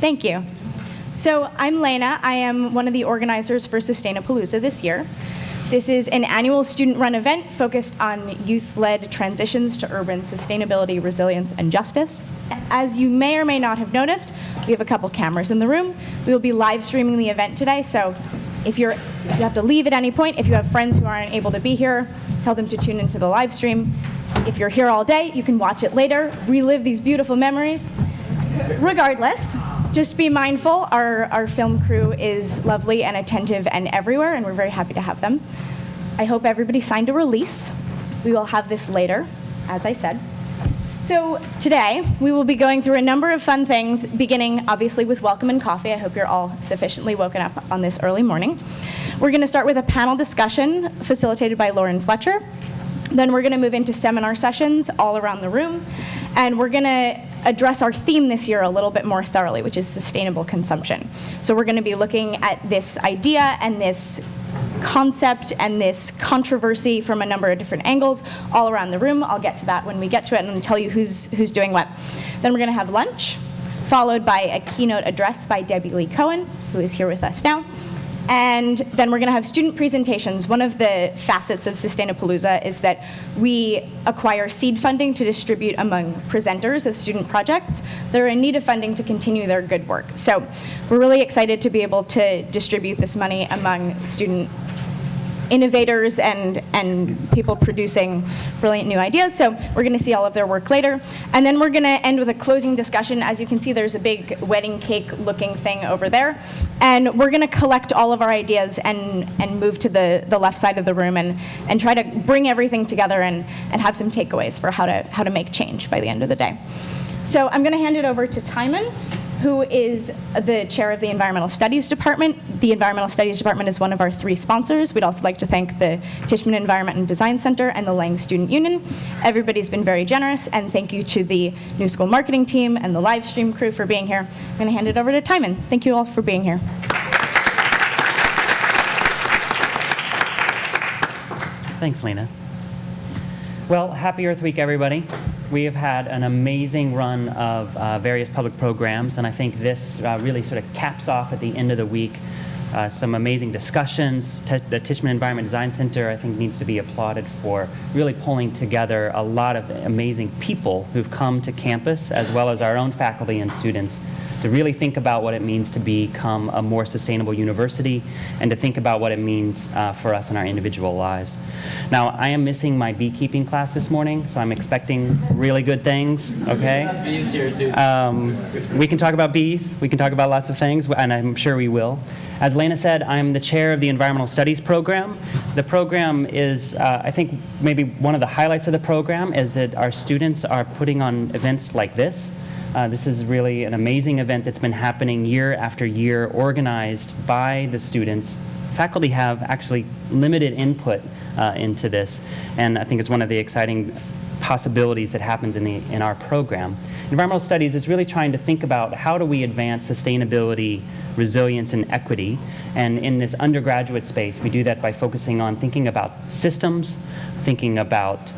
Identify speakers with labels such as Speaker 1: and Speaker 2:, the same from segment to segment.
Speaker 1: Thank you. So I'm Lena. I am one of the organizers for Sustainapalooza this year. This is an annual student-run event focused on youth-led transitions to urban sustainability, resilience, and justice. As you may or may not have noticed, we have a couple cameras in the room. We will be live streaming the event today, so if you have to leave at any point, if you have friends who aren't able to be here, tell them to tune into the live stream. If you're here all day, you can watch it later, relive these beautiful memories. Regardless, just be mindful, our film crew is lovely and attentive and everywhere, and we're very happy to have them. I hope everybody signed a release. We will have this later, as I said. So today, we will be going through a number of fun things, beginning obviously with welcome and coffee. I hope you're all sufficiently woken up on this early morning. We're going to start with a panel discussion facilitated by Lauren Fletcher. Then we're going to move into seminar sessions all around the room, and we're going to address our theme this year a little bit more thoroughly, which is sustainable consumption. So we're going to be looking at this idea and this concept and this controversy from a number of different angles all around the room. I'll get to that when we get to it and tell you who's doing what. Then we're going to have lunch, followed by a keynote address by Debbie Lee Cohen, who is here with us now. And then we're going to have student presentations. One of the facets of Sustainapalooza is that we acquire seed funding to distribute among presenters of student projects that are in need of funding to continue their good work. So we're really excited to be able to distribute this money among student innovators and people producing brilliant new ideas. So we're going to see all of their work later. And then we're going to end with a closing discussion. As you can see, there's a big wedding cake looking thing over there. And we're going to collect all of our ideas and move to the left side of the room and try to bring everything together and have some takeaways for how to make change by the end of the day. So I'm going to hand it over to Timon, who is the chair of the Environmental Studies Department. The Environmental Studies Department is one of our 3 sponsors. We'd also like to thank the Tishman Environment and Design Center and the Lang Student Union. Everybody's been very generous, and thank you to the New School marketing team and the live stream crew for being here. I'm going to hand it over to Timon. Thank you all for being here.
Speaker 2: Thanks, Lena. Well, happy Earth Week, everybody. We have had an amazing run of various public programs, and I think this really sort of caps off at the end of the week some amazing discussions. The Tishman Environment Design Center, I think, needs to be applauded for really pulling together a lot of amazing people who've come to campus, as well as our own faculty and students, to really think about what it means to become a more sustainable university and to think about what it means for us in our individual lives. Now, I am missing my beekeeping class this morning, so I'm expecting really good things, okay?
Speaker 3: Bees here too.
Speaker 2: We can talk about bees, we can talk about lots of things, and I'm sure we will. As Lena said, I'm the chair of the Environmental Studies program. The program is, I think, maybe one of the highlights of the program is that our students are putting on events like this. This is really an amazing event that's been happening year after year, organized by the students. Faculty have actually limited input into this, and I think it's one of the exciting possibilities that happens in our program. Environmental Studies is really trying to think about how do we advance sustainability, resilience, and equity. And in this undergraduate space, we do that by focusing on thinking about systems, thinking about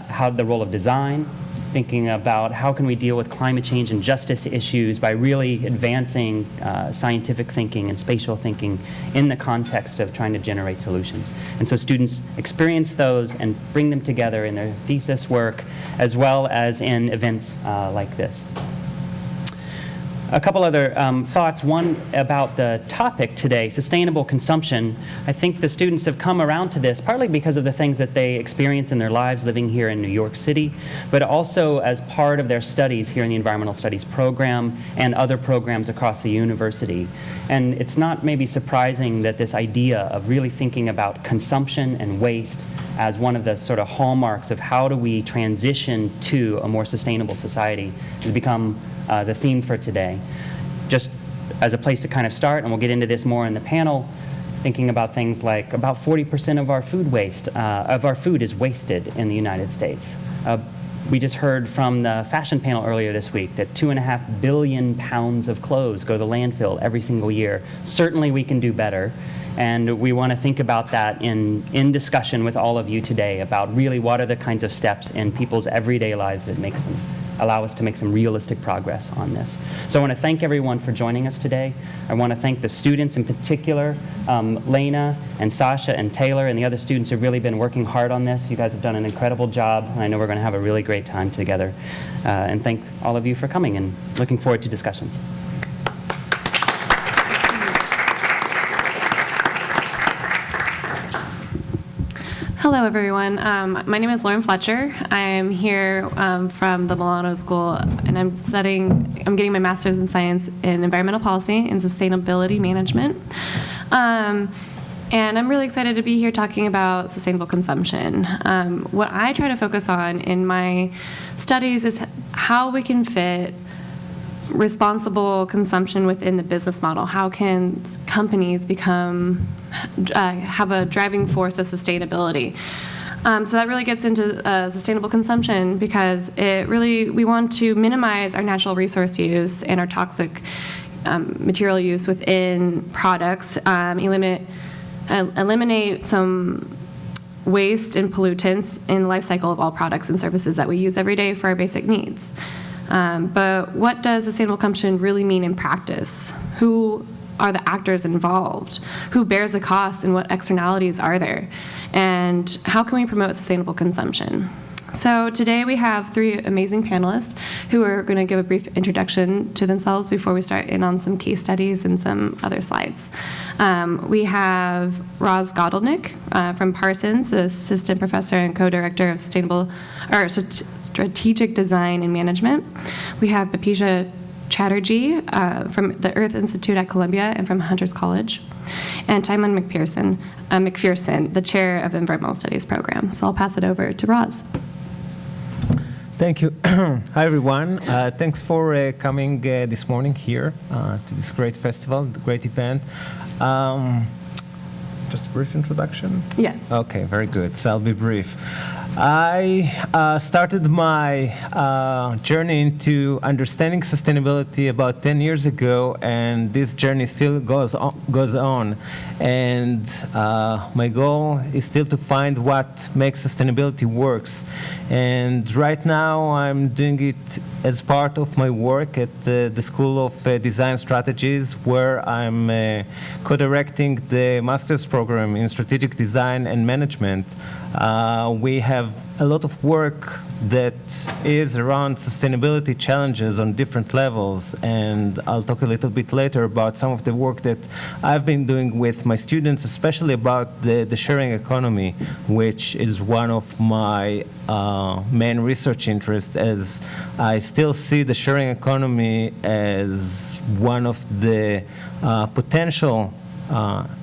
Speaker 2: how the role of design, thinking about how can we deal with climate change and justice issues by really advancing scientific thinking and spatial thinking in the context of trying to generate solutions. And so students experience those and bring them together in their thesis work as well as in events like this. A couple other thoughts. One about the topic today, sustainable consumption. I think the students have come around to this partly because of the things that they experience in their lives living here in New York City, but also as part of their studies here in the Environmental Studies program and other programs across the university. And it's not maybe surprising that this idea of really thinking about consumption and waste as one of the sort of hallmarks of how do we transition to a more sustainable society has become the theme for today. Just as a place to kind of start, and we'll get into this more in the panel, thinking about things like about 40% of our food waste, of our food is wasted in the United States. We just heard from the fashion panel earlier this week that 2.5 billion pounds of clothes go to the landfill every single year. Certainly we can do better. And we want to think about that in discussion with all of you today about really what are the kinds of steps in people's everyday lives that makes them allow us to make some realistic progress on this. So I want to thank everyone for joining us today. I want to thank the students in particular, Lena and Sasha and Taylor and the other students who've really been working hard on this. You guys have done an incredible job, and I know we're going to have a really great time together. And thank all of you for coming, and looking forward to discussions.
Speaker 3: Hello, everyone. My name is Lauren Fletcher. I am here from the Milano School, and I'm getting my master's in science in environmental policy and sustainability management. And I'm really excited to be here talking about sustainable consumption. What I try to focus on in my studies is how we can fit responsible consumption within the business model. How can companies have a driving force of sustainability? So that really gets into sustainable consumption, because we want to minimize our natural resource use and our toxic material use within products, eliminate some waste and pollutants in the life cycle of all products and services that we use every day for our basic needs. But what does sustainable consumption really mean in practice? Who are the actors involved? Who bears the cost, and what externalities are there? And how can we promote sustainable consumption? So today we have three amazing panelists who are going to give a brief introduction to themselves before we start in on some case studies and some other slides. We have Roz Godelnik from Parsons, assistant professor and co-director of strategic design and management. We have Bipasha Chatterjee from the Earth Institute at Columbia and from Hunter's College, and Timon McPhearson, the chair of the Environmental Studies program. So I'll pass it over to Roz.
Speaker 4: Thank you. Hi, everyone. Thanks for coming this morning here to this great festival, great event. Just a brief introduction?
Speaker 3: Yes.
Speaker 4: Okay, very good. So I'll be brief. I started my journey into understanding sustainability about 10 years ago, and this journey still goes on. And my goal is still to find what makes sustainability works. And right now, I'm doing it as part of my work at the School of Design Strategies, where I'm co-directing the master's program in strategic design and management. We have a lot of work that is around sustainability challenges on different levels, and I'll talk a little bit later about some of the work that I've been doing with my students, especially about the sharing economy, which is one of my main research interests, as I still see the sharing economy as one of the potential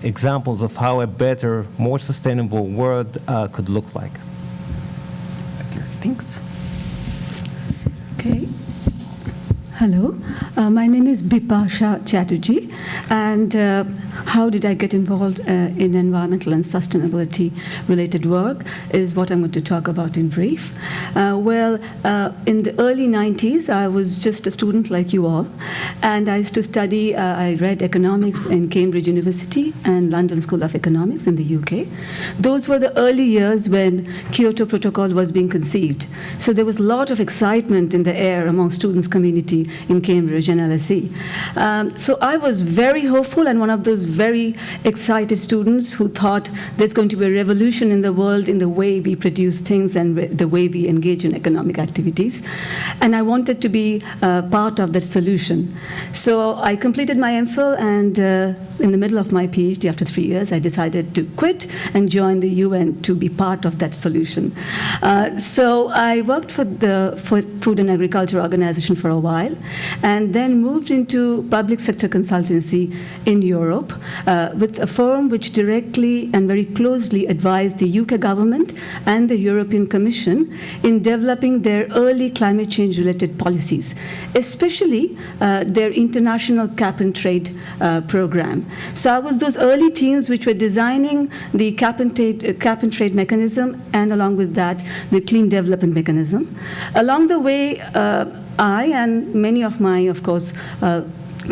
Speaker 4: examples of how a better, more sustainable world could look like. Thank you.
Speaker 3: Thanks.
Speaker 5: Okay. Hello. My name is Bipasha Chatterjee, and how did I get involved in environmental and sustainability-related work is what I'm going to talk about in brief. In the early 90s, I was just a student like you all, and I used to study, I read economics in Cambridge University and London School of Economics in the UK. Those were the early years when Kyoto Protocol was being conceived. So there was a lot of excitement in the air among students community in Cambridge and LSE. So I was very hopeful and one of those very excited students who thought there's going to be a revolution in the world in the way we produce things and the way we engage in economic activities. And I wanted to be part of that solution. So I completed my MPhil, and in the middle of my PhD, after 3 years, I decided to quit and join the UN to be part of that solution. So I worked for the Food and Agriculture Organization for a while, and then moved into public sector consultancy in Europe with a firm which directly and very closely advised the UK government and the European Commission in developing their early climate change-related policies, especially their international cap-and-trade program. So I was those early teams which were designing the cap-and-trade mechanism, and along with that, the clean development mechanism. Along the way, I and many of my, of course,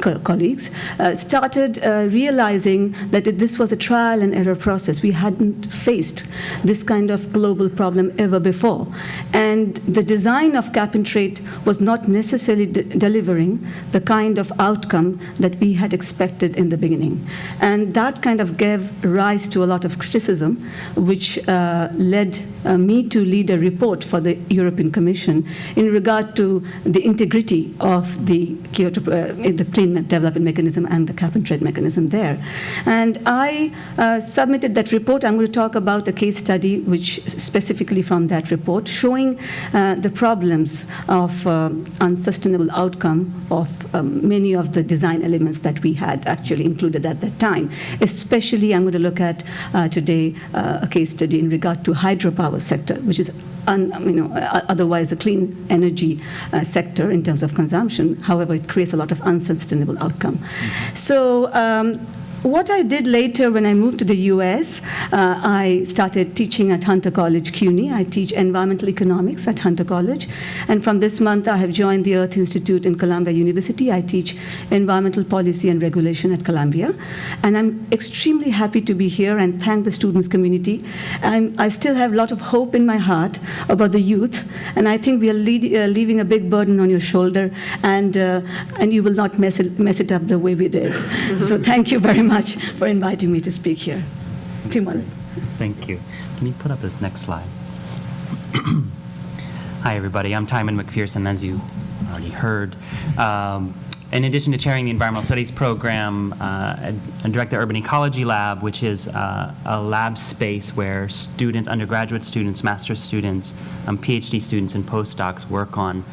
Speaker 5: colleagues, started realizing that this was a trial and error process. We hadn't faced this kind of global problem ever before. And the design of cap and trade was not necessarily delivering the kind of outcome that we had expected in the beginning. And that kind of gave rise to a lot of criticism, which led me to lead a report for the European Commission in regard to the integrity of the Kyoto, the Clean Development Mechanism and the cap and trade mechanism there. And I submitted that report. I'm going to talk about a case study, which specifically from that report, showing the problems of unsustainable outcome of many of the design elements that we had actually included at that time. Especially, I'm going to look at today a case study in regard to hydropower sector, which is otherwise a clean energy sector in terms of consumption. However, it creates a lot of unsustainable outcome. So what I did later when I moved to the US, I started teaching at Hunter College, CUNY. I teach environmental economics at Hunter College. And from this month, I have joined the Earth Institute in Columbia University. I teach environmental policy and regulation at Columbia. And I'm extremely happy to be here and thank the students community. I still have a lot of hope in my heart about the youth. And I think we are leaving a big burden on your shoulder. And you will not mess it up the way we did. So thank you very much for inviting me to speak here. Timon.
Speaker 2: Thank you. Can you put up this next slide? Hi, everybody. I'm Timon McPhearson, as you already heard. In addition to chairing the Environmental Studies program, I direct the Urban Ecology Lab, which is a lab space where students, undergraduate students, master's students, PhD students, and postdocs work on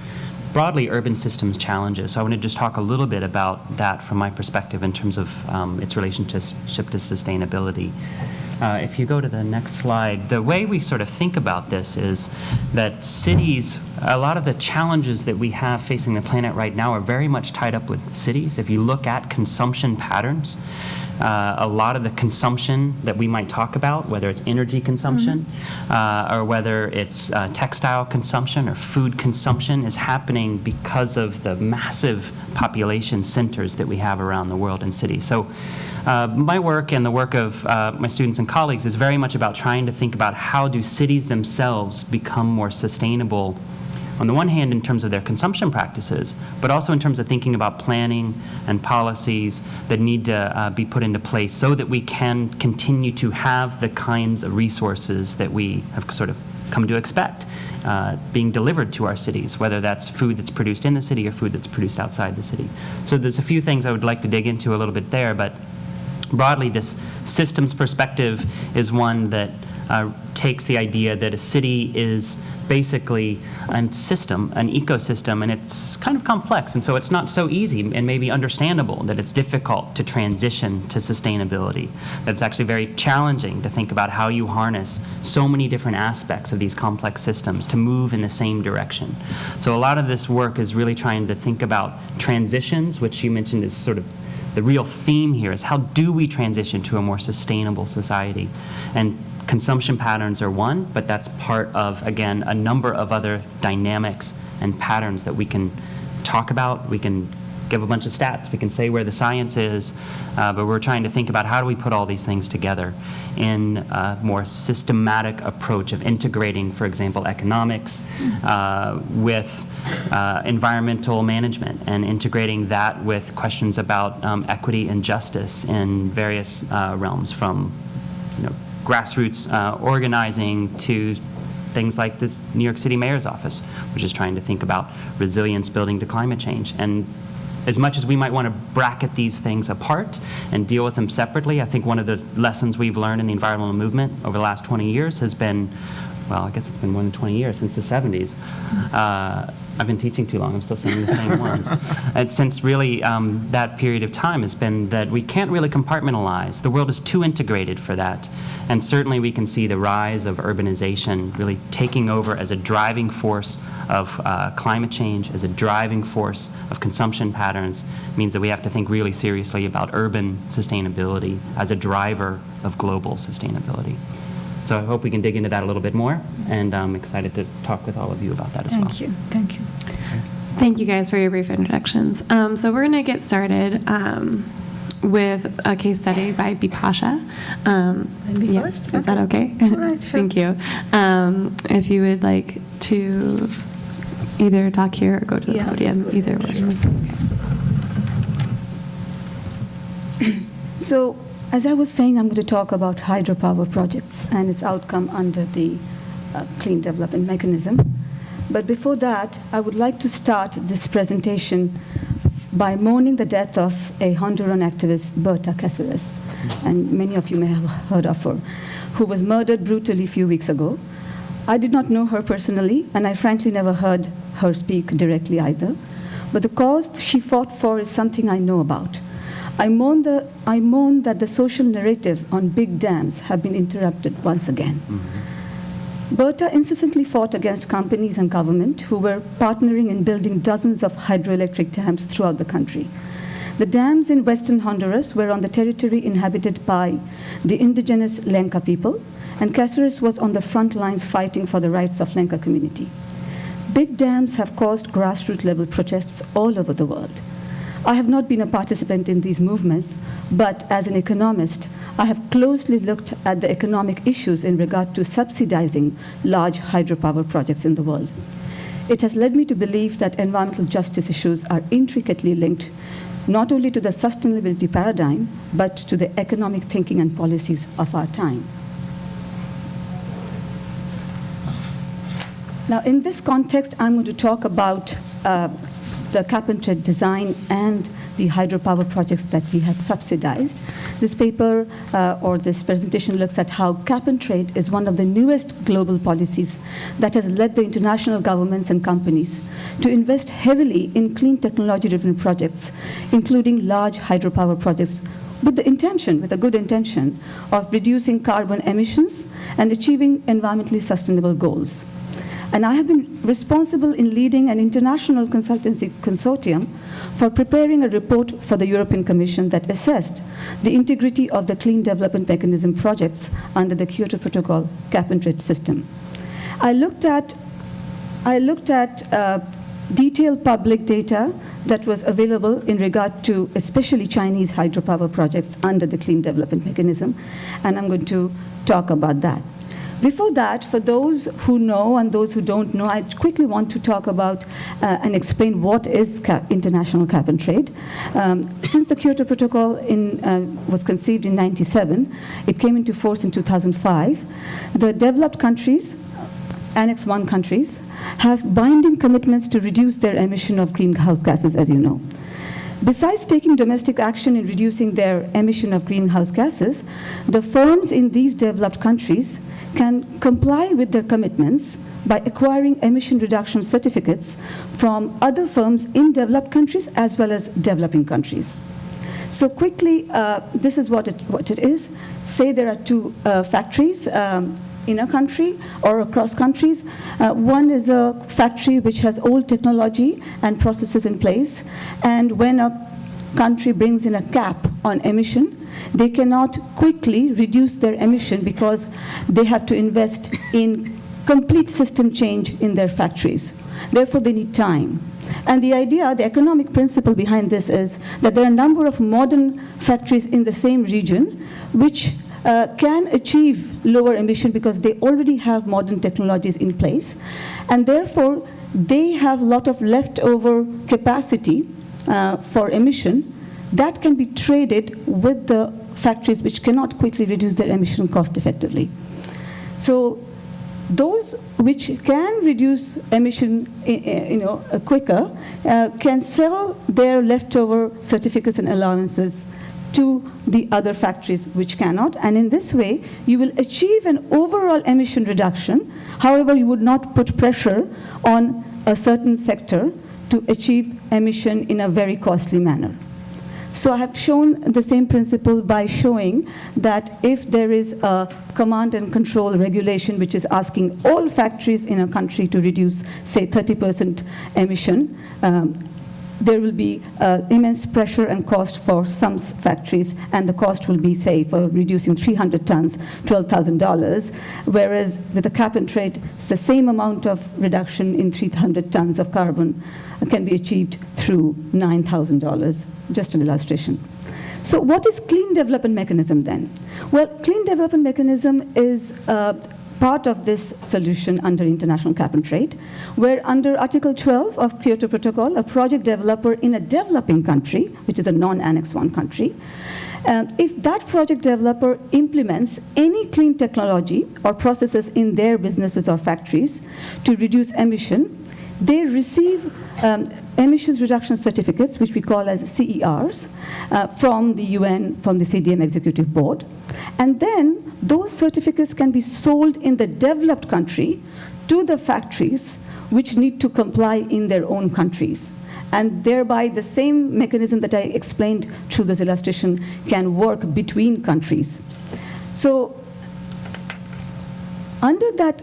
Speaker 2: broadly urban systems challenges. So I want to just talk a little bit about that from my perspective in terms of its relationship to sustainability. If you go to the next slide, the way we sort of think about this is that cities, a lot of the challenges that we have facing the planet right now are very much tied up with cities. If you look at consumption patterns, a lot of the consumption that we might talk about, whether it's energy consumption or whether it's textile consumption or food consumption, is happening because of the massive population centers that we have around the world in cities. So my work and the work of my students and colleagues is very much about trying to think about how do cities themselves become more sustainable, on the one hand in terms of their consumption practices, but also in terms of thinking about planning and policies that need to be put into place so that we can continue to have the kinds of resources that we have sort of come to expect being delivered to our cities, whether that's food that's produced in the city or food that's produced outside the city. So there's a few things I would like to dig into a little bit there, but broadly this systems perspective is one that takes the idea that a city is basically a system, an ecosystem, and it's kind of complex, and so it's not so easy and maybe understandable that it's difficult to transition to sustainability. That's actually very challenging to think about how you harness so many different aspects of these complex systems to move in the same direction. So a lot of this work is really trying to think about transitions, which you mentioned is sort of the real theme here, is how do we transition to a more sustainable society? And consumption patterns are one, but that's part of, again, a number of other dynamics and patterns that we can talk about. We can give a bunch of stats. We can say where the science is, but we're trying to think about how do we put all these things together in a more systematic approach of integrating, for example, economics with environmental management and integrating that with questions about equity and justice in various realms, from grassroots organizing to things like this New York City Mayor's Office, which is trying to think about resilience building to climate change. And as much as we might want to bracket these things apart and deal with them separately, I think one of the lessons we've learned in the environmental movement over the last 20 years has been, well, I guess it's been more than 20 years, since the 70s. I've been teaching too long, I'm still saying the same ones. And since really that period of time has been that we can't really compartmentalize. The world is too integrated for that. And certainly we can see the rise of urbanization really taking over as a driving force of climate change, as a driving force of consumption patterns. It means that we have to think really seriously about urban sustainability as a driver of global sustainability. So I hope we can dig into that a little bit more, and I'm excited to talk with all of you about that as well.
Speaker 5: Thank you. Thank you.
Speaker 3: Thank you guys for your brief introductions. So we're going to get started with a case study by Bipasha.
Speaker 5: Me
Speaker 3: Yeah,
Speaker 5: first?
Speaker 3: is that okay?
Speaker 5: All right, sure.
Speaker 3: Thank you. If you would like to either talk here or go to the
Speaker 5: Yeah,
Speaker 3: podium,
Speaker 5: let's go
Speaker 3: either
Speaker 5: there,
Speaker 3: way.
Speaker 5: So, as I was saying, I'm going to talk about hydropower projects and its outcome under the Clean Development Mechanism. But before that, I would like to start this presentation by mourning the death of a Honduran activist, Berta Cáceres, and many of you may have heard of her, who was murdered brutally a few weeks ago. I did not know her personally, and I frankly never heard her speak directly either. But the cause she fought for is something I know about. I mourn that the social narrative on big dams have been interrupted once again. Berta incessantly fought against companies and government who were partnering in building dozens of hydroelectric dams throughout the country. The dams in western Honduras were on the territory inhabited by the indigenous Lenca people, and Cáceres was on the front lines fighting for the rights of Lenca community. Big dams have caused grassroots level protests all over the world. I have not been a participant in these movements, but as an economist, I have closely looked at the economic issues in regard to subsidizing large hydropower projects in the world. It has led me to believe that environmental justice issues are intricately linked not only to the sustainability paradigm, but to the economic thinking and policies of our time. Now, in this context, I'm going to talk about the cap-and-trade design and the hydropower projects that we had subsidized. This paper or this presentation looks at how cap-and-trade is one of the newest global policies that has led the international governments and companies to invest heavily in clean technology-driven projects, including large hydropower projects with a good intention of reducing carbon emissions and achieving environmentally sustainable goals. And I have been responsible in leading an international consultancy consortium for preparing a report for the European Commission that assessed the integrity of the Clean Development Mechanism projects under the Kyoto Protocol cap-and-trade system. I looked at detailed public data that was available in regard to especially Chinese hydropower projects under the Clean Development Mechanism, and I'm going to talk about that. Before that, for those who know and those who don't know, I quickly want to talk about and explain what is international cap-and-trade. Since the Kyoto Protocol was conceived in 1997, it came into force in 2005. The developed countries, Annex 1 countries, have binding commitments to reduce their emission of greenhouse gases, as you know. Besides taking domestic action in reducing their emission of greenhouse gases, the firms in these developed countries can comply with their commitments by acquiring emission reduction certificates from other firms in developed countries as well as developing countries. So quickly, this is what it is. Say there are two factories in a country or across countries. One is a factory which has old technology and processes in place, and when a country brings in a cap on emission, they cannot quickly reduce their emission because they have to invest in complete system change in their factories. Therefore, they need time. And the idea, the economic principle behind this is that there are a number of modern factories in the same region which can achieve lower emission because they already have modern technologies in place. And therefore, they have a lot of leftover capacity for emission that can be traded with the factories which cannot quickly reduce their emission cost effectively. So those which can reduce emission quicker can sell their leftover certificates and allowances to the other factories which cannot. And in this way, you will achieve an overall emission reduction. However, you would not put pressure on a certain sector to achieve emission in a very costly manner. So I have shown the same principle by showing that if there is a command and control regulation which is asking all factories in a country to reduce, say, 30% emission, there will be immense pressure and cost for some factories, and the cost will be, say, for reducing 300 tons, $12,000, whereas with the cap and trade, the same amount of reduction in 300 tons of carbon can be achieved through $9,000, just an illustration. So what is clean development mechanism then? Well, clean development mechanism is part of this solution under international cap and trade, where under Article 12 of Kyoto Protocol, a project developer in a developing country, which is a non-Annex 1 country, if that project developer implements any clean technology or processes in their businesses or factories to reduce emission, they receive emissions reduction certificates, which we call as CERs, from the UN, from the CDM Executive Board. And then those certificates can be sold in the developed country to the factories which need to comply in their own countries. And thereby the same mechanism that I explained through this illustration can work between countries. So under that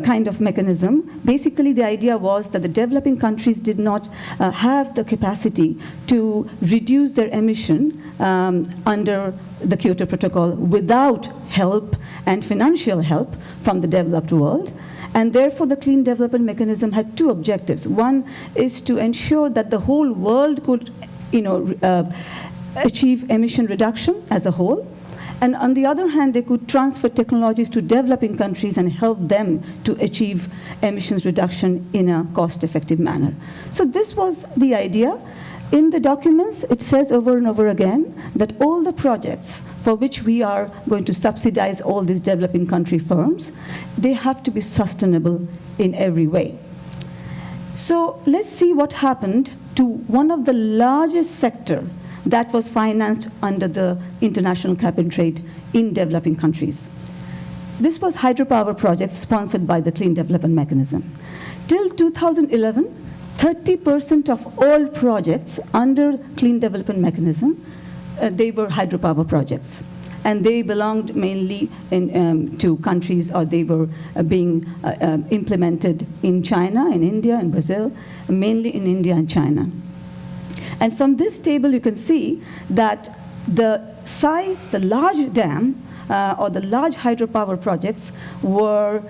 Speaker 5: kind of mechanism, basically the idea was that the developing countries did not have the capacity to reduce their emission under the Kyoto Protocol without help and financial help from the developed world. And therefore, the clean development mechanism had two objectives. One is to ensure that the whole world could, achieve emission reduction as a whole. And on the other hand, they could transfer technologies to developing countries and help them to achieve emissions reduction in a cost-effective manner. So this was the idea. In the documents, it says over and over again that all the projects for which we are going to subsidize all these developing country firms, they have to be sustainable in every way. So let's see what happened to one of the largest sector that was financed under the international cap and trade in developing countries. This was hydropower projects sponsored by the Clean Development Mechanism. Till 2011, 30% of all projects under Clean Development Mechanism, they were hydropower projects. And they belonged mainly to countries, or they were being implemented in China, in India, in Brazil, mainly in India and China. And from this table, you can see that the size, the large dam, or the large hydropower projects were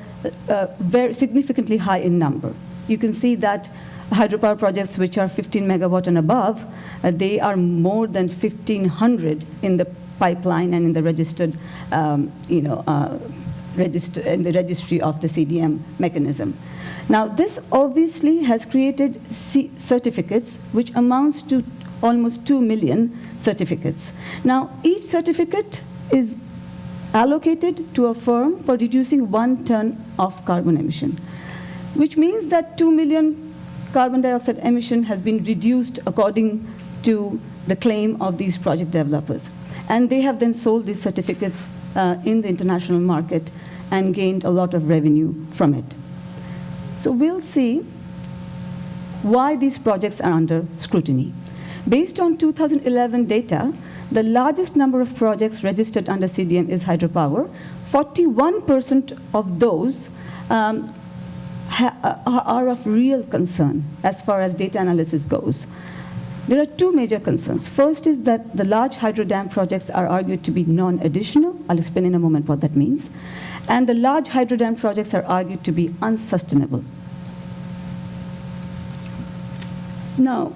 Speaker 5: very significantly high in number. You can see that hydropower projects which are 15 megawatt and above, they are more than 1,500 in the pipeline and in the registered, in the registry of the CDM mechanism. Now, this obviously has created certificates, which amounts to almost 2 million certificates. Now, each certificate is allocated to a firm for reducing 1 ton of carbon emission, which means that 2 million carbon dioxide emission has been reduced according to the claim of these project developers. And they have then sold these certificates in the international market and gained a lot of revenue from it. So we'll see why these projects are under scrutiny. Based on 2011 data, the largest number of projects registered under CDM is hydropower. 41% of those are of real concern as far as data analysis goes. There are two major concerns. First is that the large hydro dam projects are argued to be non-additional. I'll explain in a moment what that means. And the large hydro dam projects are argued to be unsustainable. Now,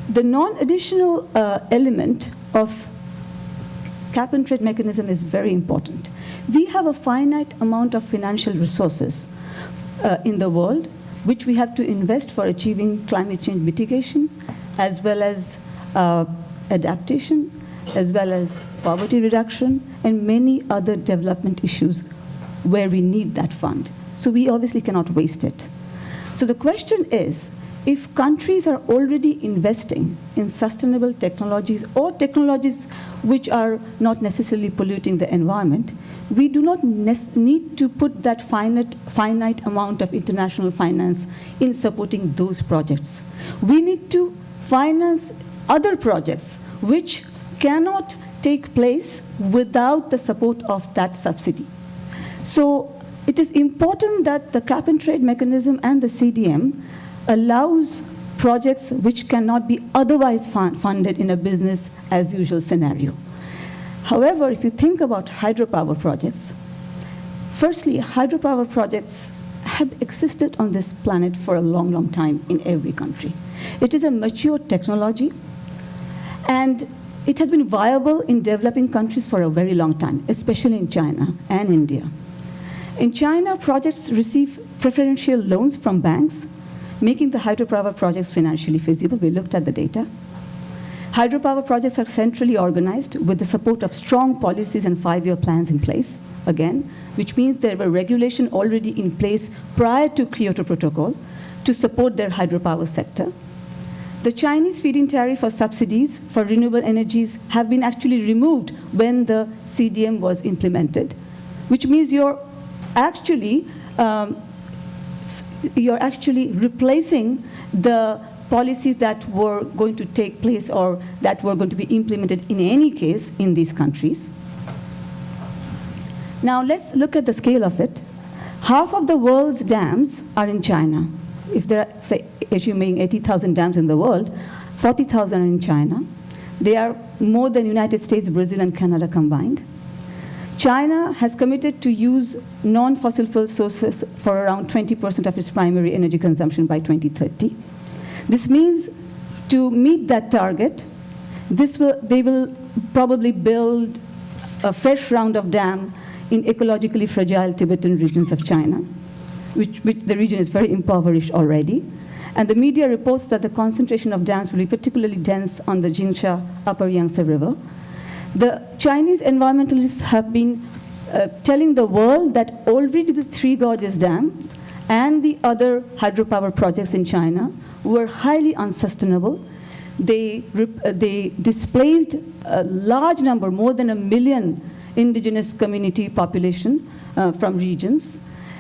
Speaker 5: the non-additional element of cap and trade mechanism is very important. We have a finite amount of financial resources in the world, which we have to invest for achieving climate change mitigation, as well as adaptation, as well as poverty reduction, and many other development issues where we need that fund. So we obviously cannot waste it. So the question is, if countries are already investing in sustainable technologies or technologies which are not necessarily polluting the environment, we do not need to put that finite amount of international finance in supporting those projects. We need to finance other projects which cannot take place without the support of that subsidy. So it is important that the cap and trade mechanism and the CDM allows projects which cannot be otherwise funded in a business as usual scenario. However, if you think about hydropower projects, firstly, hydropower projects have existed on this planet for a long, long time in every country. It is a mature technology, and it has been viable in developing countries for a very long time, especially in China and India. In China, projects receive preferential loans from banks, making the hydropower projects financially feasible. We looked at the data. Hydropower projects are centrally organized with the support of strong policies and 5-year plans in place, again, which means there were regulation already in place prior to Kyoto Protocol to support their hydropower sector. The Chinese feed-in tariff for subsidies for renewable energies have been actually removed when the CDM was implemented, which means you're actually replacing the policies that were going to take place or that were going to be implemented in any case in these countries. Now let's look at the scale of it. Half of the world's dams are in China. If there are, say, assuming 80,000 dams in the world, 40,000 are in China. They are more than United States, Brazil, and Canada combined. China has committed to use non-fossil fuel sources for around 20% of its primary energy consumption by 2030. This means to meet that target, they will probably build a fresh round of dam in ecologically fragile Tibetan regions of China, which the region is very impoverished already. And the media reports that the concentration of dams will be particularly dense on the Jingsha Upper Yangtze River. The Chinese environmentalists have been telling the world that already the Three Gorges dams and the other hydropower projects in China were highly unsustainable. They displaced a large number, more than 1 million indigenous community population from regions.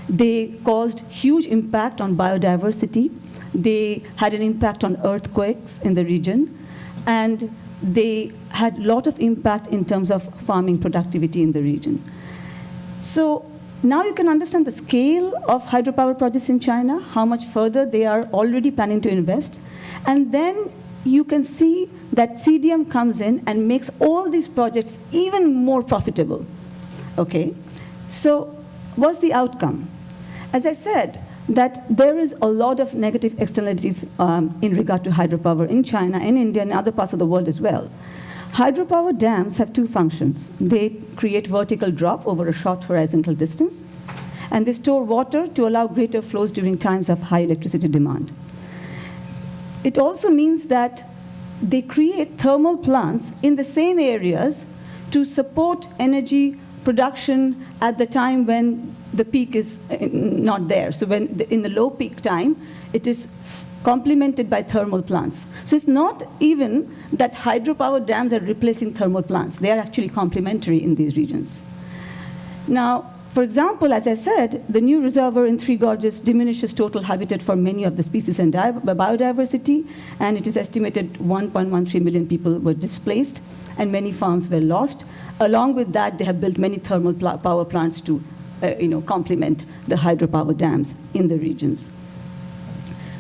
Speaker 5: They caused huge impact on biodiversity. They had an impact on earthquakes in the region. And they had a lot of impact in terms of farming productivity in the region. So now you can understand the scale of hydropower projects in China, how much further they are already planning to invest. And then you can see that CDM comes in and makes all these projects even more profitable. Okay? So what's the outcome? As I said, that there is a lot of negative externalities in regard to hydropower in China and India and other parts of the world as well. Hydropower dams have two functions. They create vertical drop over a short horizontal distance, and they store water to allow greater flows during times of high electricity demand. It also means that they create thermal plants in the same areas to support energy production at the time when the peak is not there. So when in the low peak time, it is complemented by thermal plants. So it's not even that hydropower dams are replacing thermal plants. They are actually complementary in these regions. Now, for example, as I said, the new reservoir in Three Gorges diminishes total habitat for many of the species and biodiversity, and it is estimated 1.13 million people were displaced, and many farms were lost. Along with that, they have built many thermal power plants to complement the hydropower dams in the regions.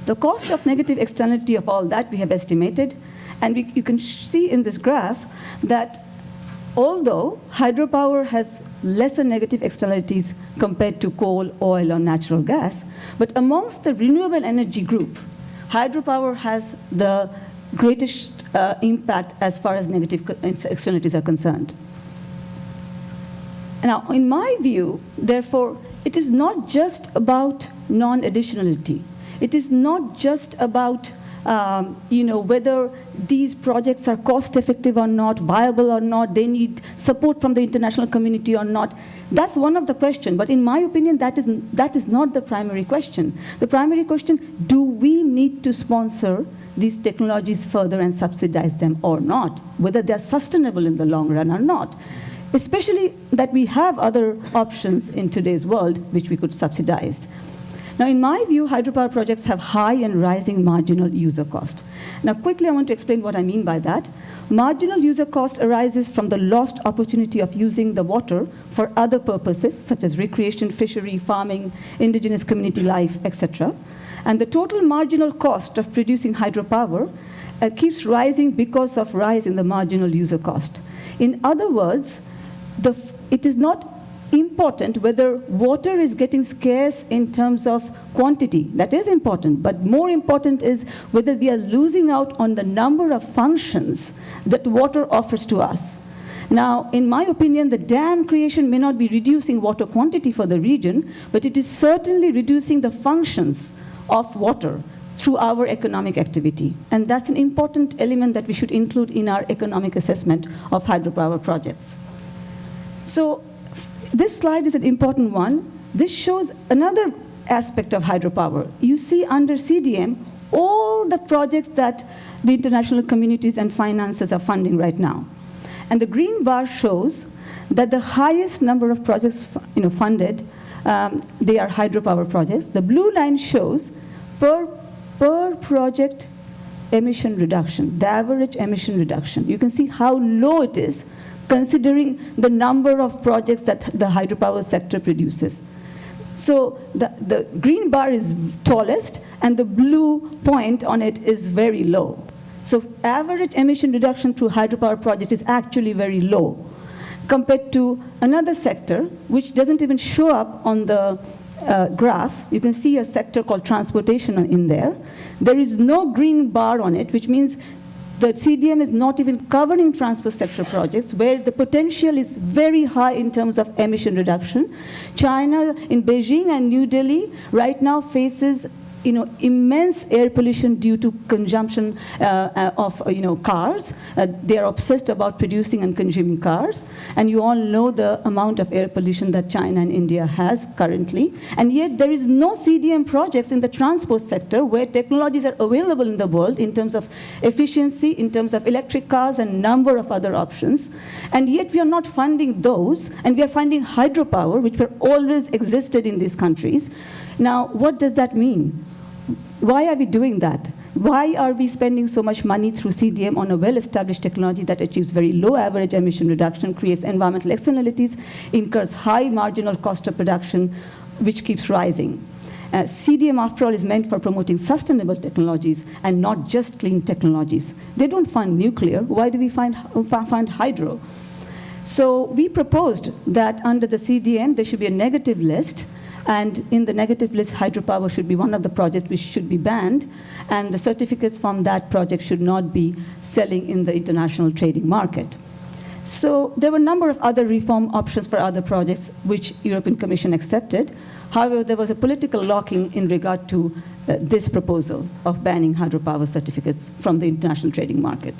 Speaker 5: The cost of negative externality of all that we have estimated, and you can see in this graph that although hydropower has lesser negative externalities compared to coal, oil, or natural gas, but amongst the renewable energy group, hydropower has the greatest impact as far as negative externalities are concerned. Now, in my view, therefore, it is not just about non-additionality. It is not just about whether these projects are cost-effective or not, viable or not, they need support from the international community or not. That's one of the questions. But in my opinion, that is not the primary question. The primary question, do we need to sponsor these technologies further and subsidize them or not, whether they're sustainable in the long run or not? Especially that we have other options in today's world which we could subsidize. Now, in my view, hydropower projects have high and rising marginal user cost. Now, quickly, I want to explain what I mean by that. Marginal user cost arises from the lost opportunity of using the water for other purposes, such as recreation, fishery, farming, indigenous community life, etc. And the total marginal cost of producing hydropower keeps rising because of rise in the marginal user cost. In other words, it is not important whether water is getting scarce in terms of quantity. That is important, but more important is whether we are losing out on the number of functions that water offers to us. Now, in my opinion, the dam creation may not be reducing water quantity for the region, but it is certainly reducing the functions of water through our economic activity. And that's an important element that we should include in our economic assessment of hydropower projects. So this slide is an important one. This shows another aspect of hydropower. You see under CDM all the projects that the international communities and finances are funding right now. And the green bar shows that the highest number of projects funded, they are hydropower projects. The blue line shows per project emission reduction, the average emission reduction. You can see how low it is considering the number of projects that the hydropower sector produces. So the green bar is tallest, and the blue point on it is very low. So average emission reduction through hydropower project is actually very low compared to another sector, which doesn't even show up on the graph. You can see a sector called transportation in there. There is no green bar on it, which means the CDM is not even covering transport sector projects where the potential is very high in terms of emission reduction. China in Beijing and New Delhi right now faces immense air pollution due to consumption of cars. They are obsessed about producing and consuming cars. And you all know the amount of air pollution that China and India has currently. And yet there is no CDM projects in the transport sector where technologies are available in the world in terms of efficiency, in terms of electric cars and number of other options. And yet we are not funding those, and we are funding hydropower, which were always existed in these countries. Now, what does that mean? Why are we doing that? Why are we spending so much money through CDM on a well-established technology that achieves very low average emission reduction, creates environmental externalities, incurs high marginal cost of production, which keeps rising? CDM, after all, is meant for promoting sustainable technologies and not just clean technologies. They don't fund nuclear. Why do we fund hydro? So we proposed that under the CDM, there should be a negative list. And in the negative list, hydropower should be one of the projects which should be banned, and the certificates from that project should not be selling in the international trading market. So there were a number of other reform options for other projects which European Commission accepted. However, there was a political lock-in in regard to this proposal of banning hydropower certificates from the international trading market.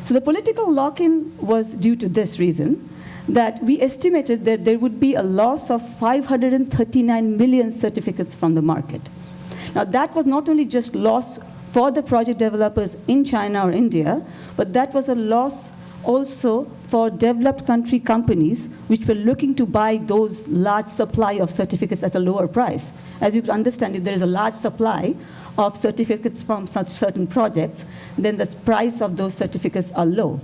Speaker 5: So the political lock-in was due to this reason, that we estimated that there would be a loss of 539 million certificates from the market. Now, that was not only just loss for the project developers in China or India, but that was a loss also for developed country companies which were looking to buy those large supply of certificates at a lower price. As you can understand, if there is a large supply of certificates from such certain projects, then the price of those certificates are low.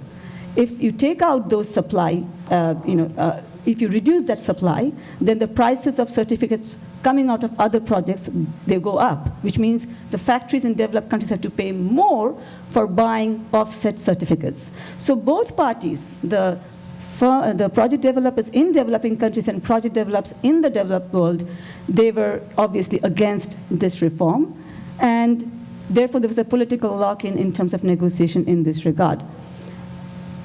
Speaker 5: If you take out those supply, if you reduce that supply, then the prices of certificates coming out of other projects, they go up, which means the factories in developed countries have to pay more for buying offset certificates. So both parties, the project developers in developing countries and project developers in the developed world, they were obviously against this reform. And therefore, there was a political lock-in in terms of negotiation in this regard.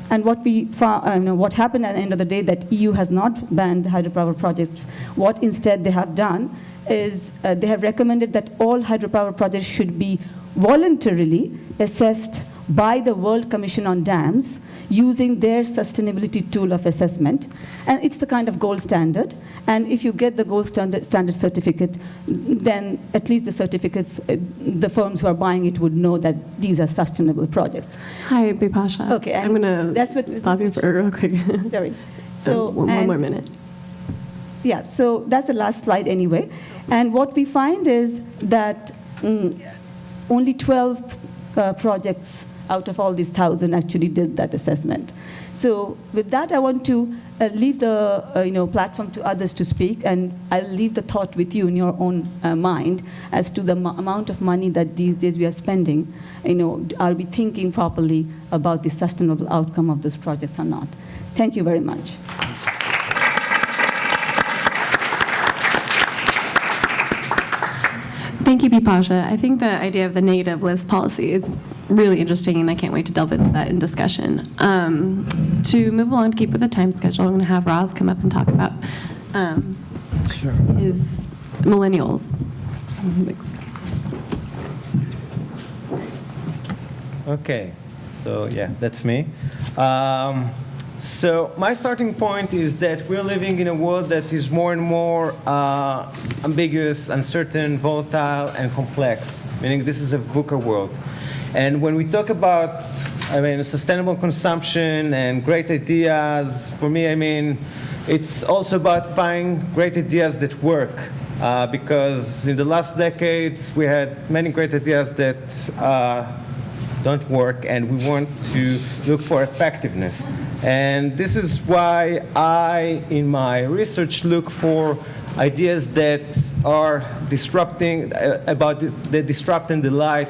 Speaker 5: And what we found, what happened at the end of the day, that EU has not banned hydropower projects. What instead they have done is they have recommended that all hydropower projects should be voluntarily assessed by the World Commission on Dams using their sustainability tool of assessment. And it's the kind of gold standard. And if you get the gold standard certificate, then at least the certificates, the firms who are buying it would know that these are sustainable projects.
Speaker 3: Hi, Bipasha.
Speaker 5: Okay,
Speaker 3: I'm going to stop you for real quick.
Speaker 5: Sorry. So,
Speaker 3: one more minute.
Speaker 5: Yeah, so that's the last slide anyway. And what we find is that only 12 projects out of all these 1,000 actually did that assessment. So with that, I want to leave the platform to others to speak, and I'll leave the thought with you in your own mind as to the amount of money that these days we are spending. Are we thinking properly about the sustainable outcome of those projects or not? Thank you very much.
Speaker 3: Thank you, Bipasha. I think the idea of the negative list policy is really interesting, and I can't wait to delve into that in discussion. To move along, to keep with the time schedule, I'm going to have Roz come up and talk about his millennials.
Speaker 4: Okay, so yeah, that's me. So my starting point is that we're living in a world that is more and more ambiguous, uncertain, volatile, and complex, meaning this is a VUCA world. And when we talk about, sustainable consumption and great ideas, for me, it's also about finding great ideas that work. Because in the last decades, we had many great ideas that don't work, and we want to look for effectiveness. And this is why I, in my research, look for ideas that are disrupting, about the disrupt and delight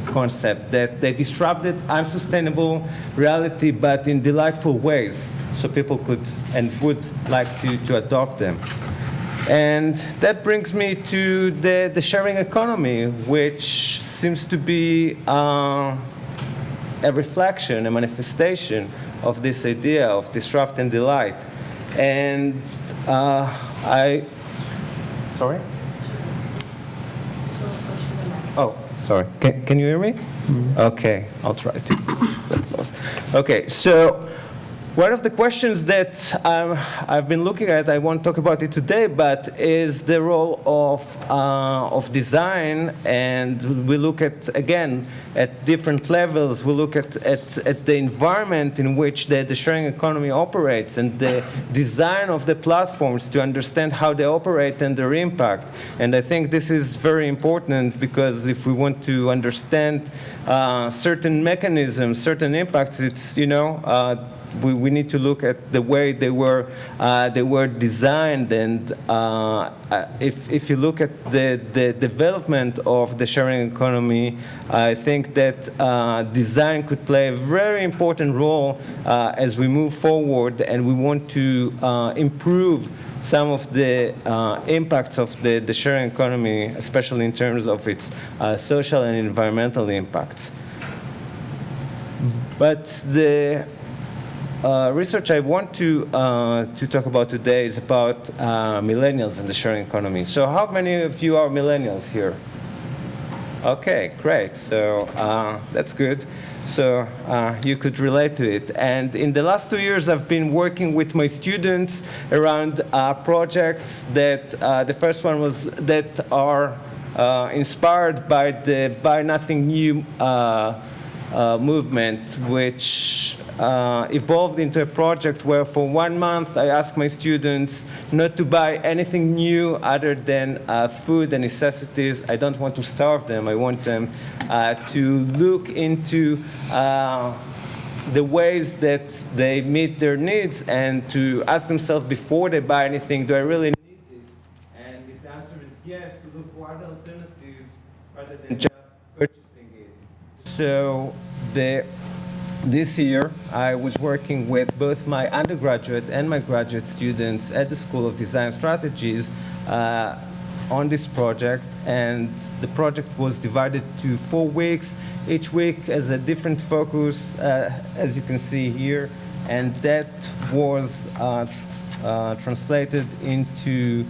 Speaker 4: concept, that they disrupted unsustainable reality, but in delightful ways, so people could and would like to adopt them. And that brings me to the sharing economy, which seems to be a reflection, a manifestation of this idea of disrupt and delight. And sorry? Oh, sorry. Can you hear me? Mm-hmm. Okay, I'll try to get close. Okay, so one of the questions that I've been looking at, I won't talk about it today, but is the role of design. And we look at, again, at different levels. We look at the environment in which the sharing economy operates and the design of the platforms to understand how they operate and their impact. And I think this is very important, because if we want to understand certain mechanisms, certain impacts, it's, we need to look at the way they were designed. And if you look at the development of the sharing economy, I think that design could play a very important role as we move forward, and we want to improve some of the impacts of the sharing economy, especially in terms of its social and environmental impacts. But the research I want to talk about today is about millennials and the sharing economy. So how many of you are millennials here? Okay, great. So that's good. So you could relate to it. And in the last 2 years, I've been working with my students around projects that the first one was that are inspired by the Buy Nothing New movement, which evolved into a project where for 1 month I asked my students not to buy anything new other than food and necessities. I don't want to starve them. I want them to look into the ways that they meet their needs, and to ask themselves before they buy anything, do I really need this? And if the answer is yes, to look for other alternatives rather than just purchasing it. So this year, I was working with both my undergraduate and my graduate students at the School of Design Strategies on this project, and the project was divided to 4 weeks. Each week has a different focus, as you can see here, and that was translated into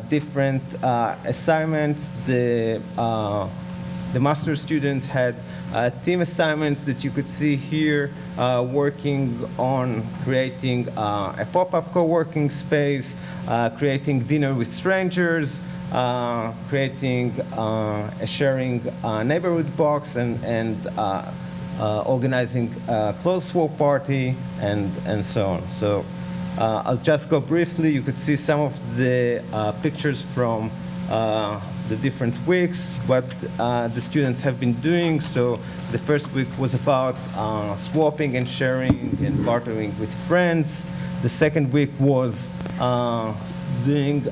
Speaker 4: different assignments. The master's students had team assignments that you could see here, working on creating a pop-up co-working space, creating dinner with strangers, creating a sharing neighborhood box, and organizing a clothes swap party, and so on. So I'll just go briefly. You could see some of the pictures from the different weeks, what the students have been doing. So the first week was about swapping and sharing and bartering with friends. The second week was doing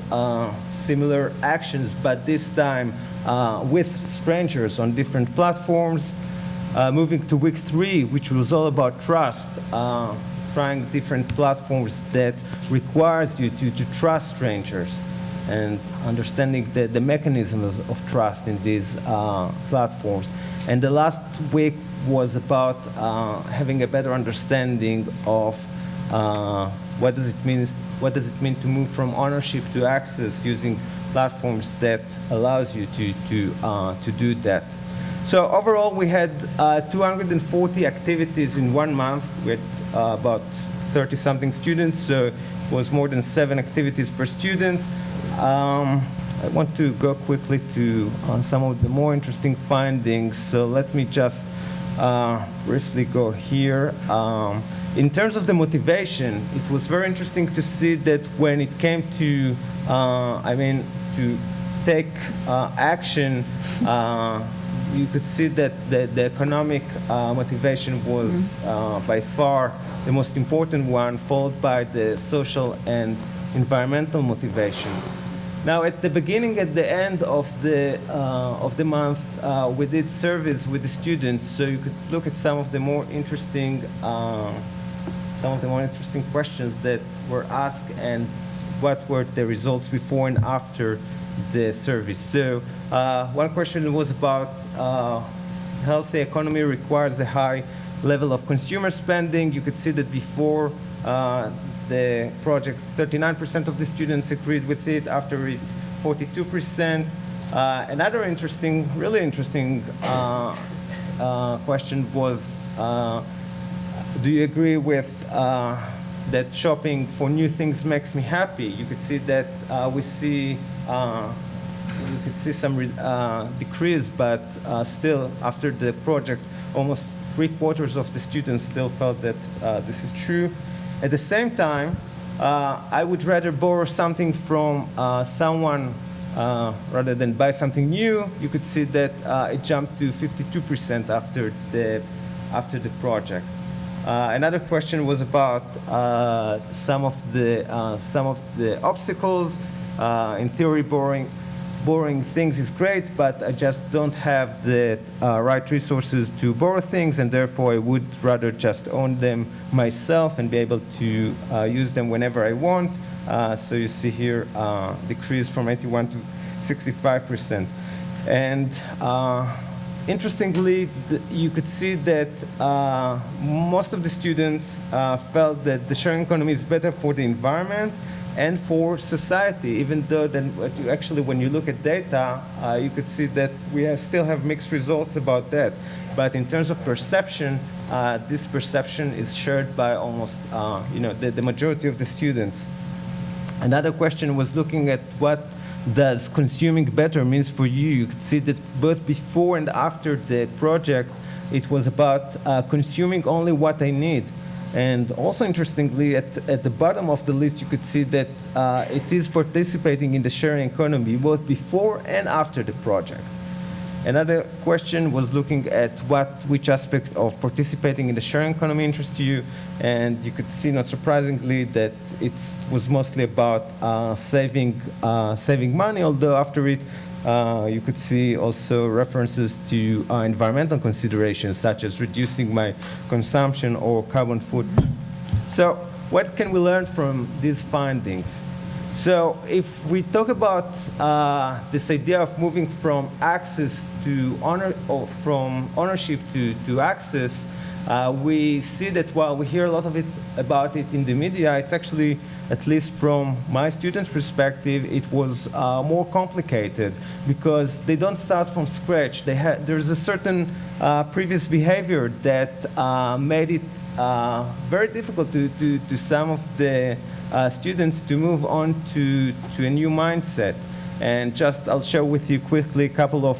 Speaker 4: similar actions, but this time with strangers on different platforms. Moving to week 3, which was all about trust, trying different platforms that requires you to trust strangers and understanding the mechanisms of trust in these platforms. And the last week was about having a better understanding of what does it mean to move from ownership to access using platforms that allows you to do that. So overall, we had 240 activities in 1 month. We had about 30-something students, so it was more than 7 activities per student. I want to go quickly to some of the more interesting findings, so let me just briefly go here. In terms of the motivation, it was very interesting to see that when it came to, to take action, you could see that the economic motivation was by far the most important one, followed by the social and environmental motivations. Now, at the beginning, at the end of the month, we did surveys with the students, so you could look at some of the more interesting questions that were asked and what were the results before and after the survey. So one question was about healthy economy requires a high level of consumer spending. You could see that before the project, 39% of the students agreed with it. After it, 42%. Another really interesting question was, do you agree with that shopping for new things makes me happy? You could see that we could see some decrease, but still, after the project, almost 3/4 of the students still felt that this is true. At the same time, I would rather borrow something from someone rather than buy something new. You could see that it jumped to 52% after the project. Another question was about some of the obstacles. In theory, borrowing things is great, but I just don't have the right resources to borrow things, and therefore I would rather just own them myself and be able to use them whenever I want. So you see here decrease from 81 to 65%. And interestingly, you could see that most of the students felt that the sharing economy is better for the environment and for society, even though then when you look at data, you could see that we still have mixed results about that. But in terms of perception, this perception is shared by almost the majority of the students. Another question was looking at what does consuming better means for you. You could see that both before and after the project, it was about consuming only what I need. And also interestingly, at the bottom of the list, you could see that it is participating in the sharing economy both before and after the project. Another question was looking at which aspect of participating in the sharing economy interests you, and you could see, not surprisingly, that it was mostly about saving money, although after it, you could see also references to environmental considerations, such as reducing my consumption or carbon footprint. So what can we learn from these findings? So if we talk about this idea of moving from access to from ownership to access, we see that while we hear a lot of about it in the media, it's actually, at least from my students' perspective, it was more complicated because they don't start from scratch. There's a certain previous behavior that made it very difficult to some of the students to move on to a new mindset. And I'll share with you quickly a couple of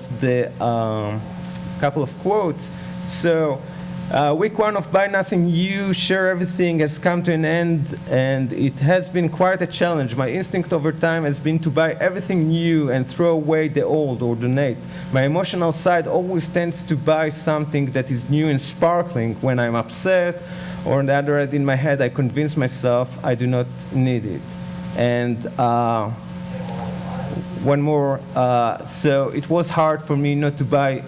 Speaker 4: quotes. So Week one of Buy Nothing You, Share Everything has come to an end, and it has been quite a challenge. My instinct over time has been to buy everything new and throw away the old or donate. My emotional side always tends to buy something that is new and sparkling when I'm upset, or on the other hand, in my head, I convince myself I do not need it. And one more, so it was hard for me not to buy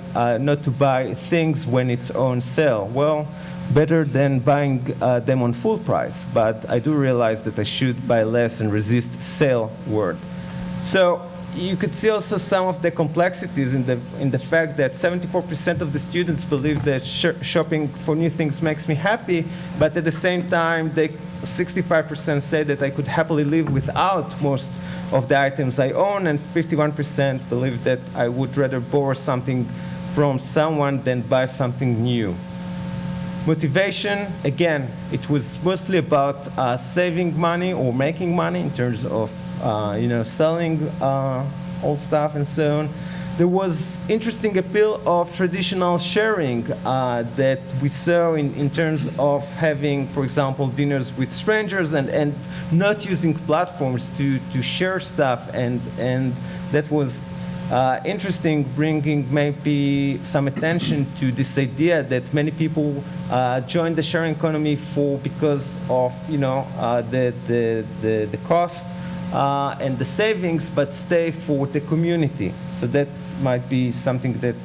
Speaker 4: things when it's on sale. Well, better than buying them on full price, but I do realize that I should buy less and resist sale word. So you could see also some of the complexities in the fact that 74% of the students believe that shopping for new things makes me happy, but at the same time, 65% say that I could happily live without most of the items I own, and 51% believe that I would rather borrow something from someone than buy something new. Motivation, again, it was mostly about saving money or making money in terms of selling old stuff and so on. There was interesting appeal of traditional sharing that we saw in terms of having, for example, dinners with strangers and not using platforms to share stuff, and that was interesting, bringing maybe some attention to this idea that many people join the sharing economy because of the cost and the savings, but stay for the community. So that might be something that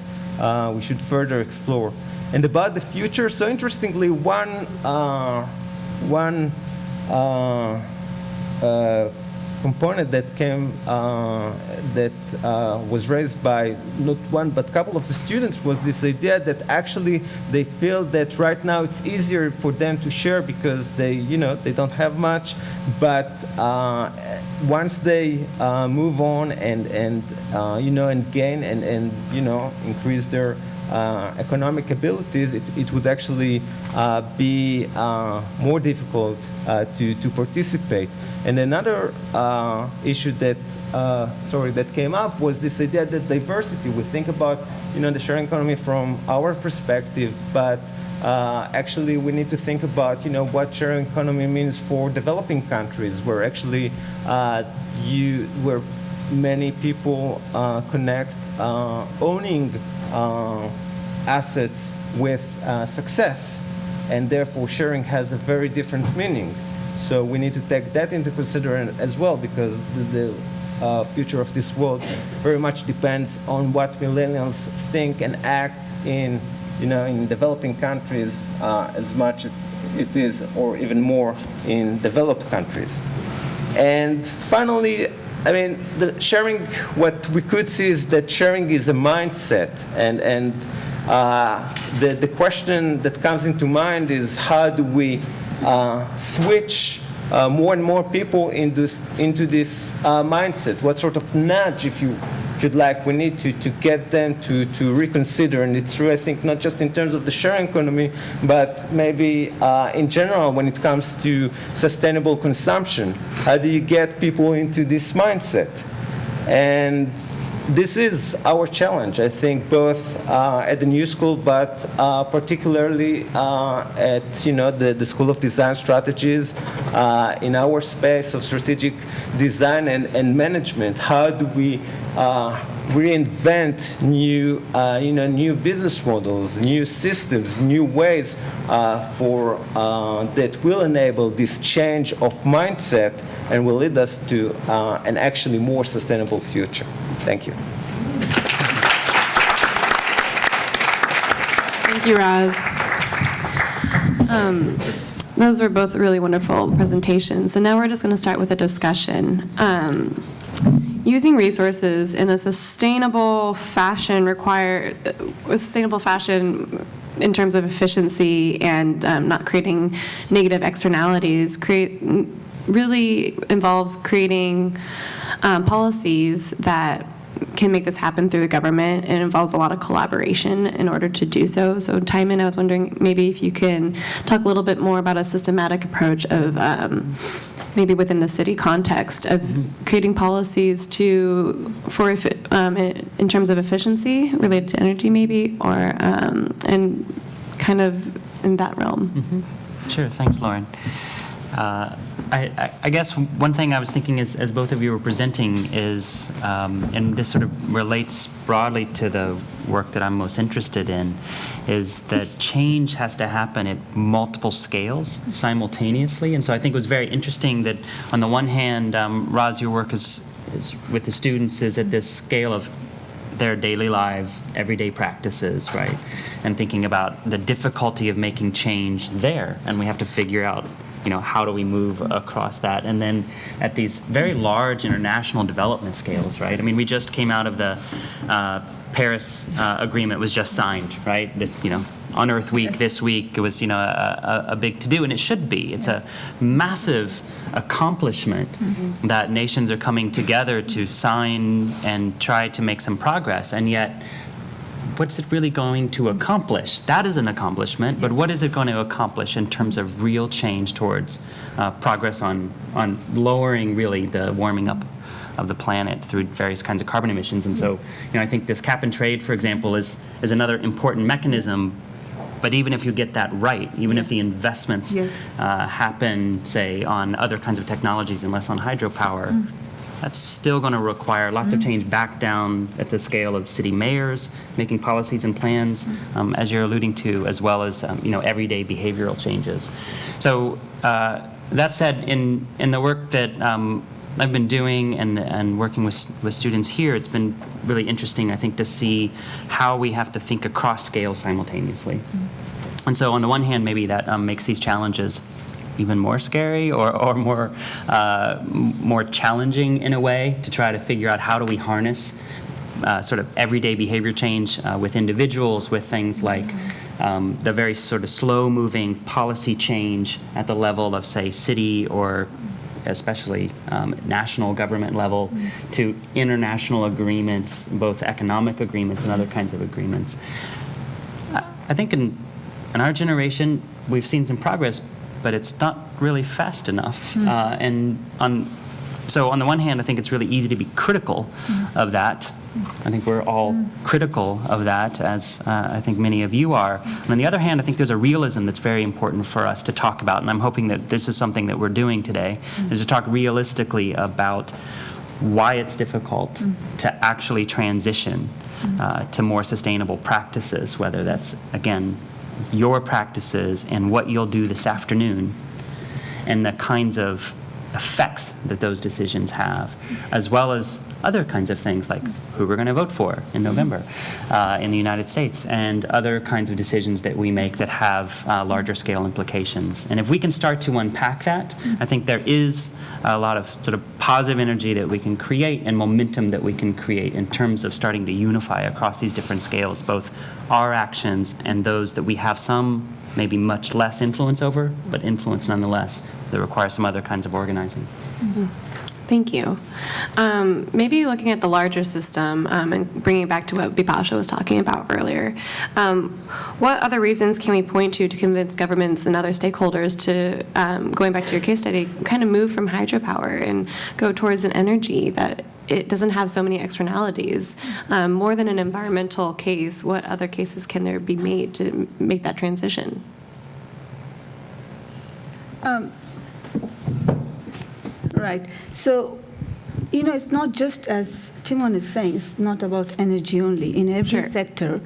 Speaker 4: we should further explore. And about the future, so interestingly, one component that came that was raised by not one but a couple of the students was this idea that actually they feel that right now it's easier for them to share because they don't have much, but once they move on and gain and increase their economic abilities, it would actually be more difficult to participate. And another issue that came up was this idea that diversity. We think about the sharing economy from our perspective, but actually we need to think about what sharing economy means for developing countries, where actually where many people connect owning assets with success, and therefore sharing has a very different meaning. So we need to take that into consideration as well, because the future of this world very much depends on what millennials think and act in developing countries as much as it is, or even more, in developed countries. And finally, the sharing, what we could see is that sharing is a mindset, and the question that comes into mind is how do we switch more and more people into this mindset? What sort of nudge, if you'd like, we need to get them to reconsider? And it's true, I think, not just in terms of the sharing economy, but maybe in general when it comes to sustainable consumption. How do you get people into this mindset? And this is our challenge, I think, both at the New School, but particularly at the School of Design Strategies, in our space of strategic design and management. How do we reinvent new business models, new systems, new ways that will enable this change of mindset and will lead us to an actually more sustainable future. Thank you.
Speaker 3: Thank you, Raz. Those were both really wonderful presentations. So now we're just going to start with a discussion. Using resources in a sustainable fashion in terms of efficiency and not creating negative externalities really involves creating policies that can make this happen through the government. It involves a lot of collaboration in order to do so. So Timon, I was wondering maybe if you can talk a little bit more about a systematic approach of maybe within the city context of creating policies in terms of efficiency related to energy maybe, or and kind of in that realm.
Speaker 2: Sure, thanks, Lauren. I guess one thing I was thinking as both of you were presenting is, and this sort of relates broadly to the work that I'm most interested in, is that change has to happen at multiple scales simultaneously. And so I think it was very interesting that on the one hand, Roz, your work is with the students is at this scale of their daily lives, everyday practices, right? And thinking about the difficulty of making change there. And we have to figure out, how do we move across that? And then at these very large international development scales, right? I mean, we just came out of the Paris Agreement was just signed, right? This, on Earth Week this week, it was, a big to-do, and it should be. It's a massive accomplishment that nations are coming together to sign and try to make some progress, and yet what's it really going to accomplish? That is an accomplishment, but what is it going to accomplish in terms of real change towards progress on lowering really the warming up of the planet through various kinds of carbon emissions? And so, I think this cap and trade, for example, is another important mechanism. But even if you get that right, even if the investments happen, say, on other kinds of technologies and less on hydropower, that's still going to require lots of change back down at the scale of city mayors making policies and plans, as you're alluding to, as well as everyday behavioral changes. So that said, in the work that I've been doing and working with students here, it's been really interesting, I think, to see how we have to think across scales simultaneously. And so on the one hand, maybe that makes these challenges even more scary or more challenging in a way, to try to figure out how do we harness sort of everyday behavior change with individuals, with things like the very sort of slow-moving policy change at the level of, say, city or especially national government level, to international agreements, both economic agreements and other kinds of agreements. I think in our generation, we've seen some progress, but it's not really fast enough. So on the one hand, I think it's really easy to be critical of that. I think we're all critical of that, as I think many of you are. And on the other hand, I think there's a realism that's very important for us to talk about, and I'm hoping that this is something that we're doing today, is to talk realistically about why it's difficult to actually transition to more sustainable practices, whether that's, again, your practices and what you'll do this afternoon, and the kinds of effects that those decisions have, as well as other kinds of things like who we're going to vote for in November in the United States, and other kinds of decisions that we make that have larger scale implications. And if we can start to unpack that, I think there is a lot of sort of positive energy that we can create and momentum that we can create in terms of starting to unify across these different scales, both our actions and those that we have some, maybe much less influence over, but influence nonetheless, that require some other kinds of organizing.
Speaker 3: Thank you. Maybe looking at the larger system and bringing it back to what Bipasha was talking about earlier, what other reasons can we point to convince governments and other stakeholders to, going back to your case study, kind of move from hydropower and go towards an energy that it doesn't have so many externalities? More than an environmental case, what other cases can there be made to make that transition?
Speaker 5: Right. So, it's not just, as Timon is saying, it's not about energy only. In every sector,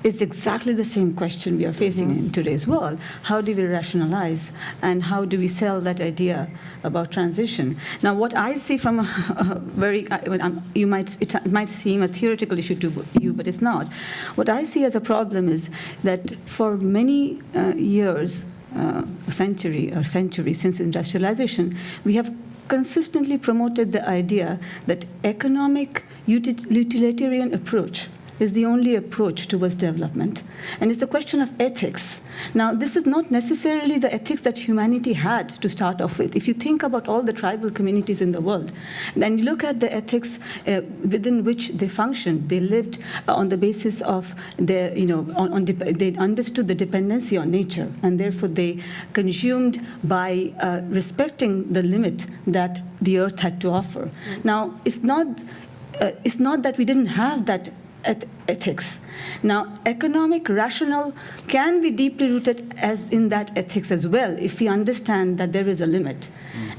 Speaker 5: it's exactly the same question we are facing in today's world. How do we rationalize, and how do we sell that idea about transition? Now, what I see from a very, it might seem a theoretical issue to you, but it's not. What I see as a problem is that for many years, a century since industrialization, we have consistently promoted the idea that economic utilitarian approach is the only approach towards development. And it's a question of ethics. Now, this is not necessarily the ethics that humanity had to start off with. If you think about all the tribal communities in the world, then you look at the ethics within which they functioned. They lived on the basis of their, they understood the dependency on nature, and therefore they consumed by respecting the limit that the earth had to offer. Now, it's not that we didn't have that ethics. Now, economic rationale can be deeply rooted as in that ethics as well, if we understand that there is a limit.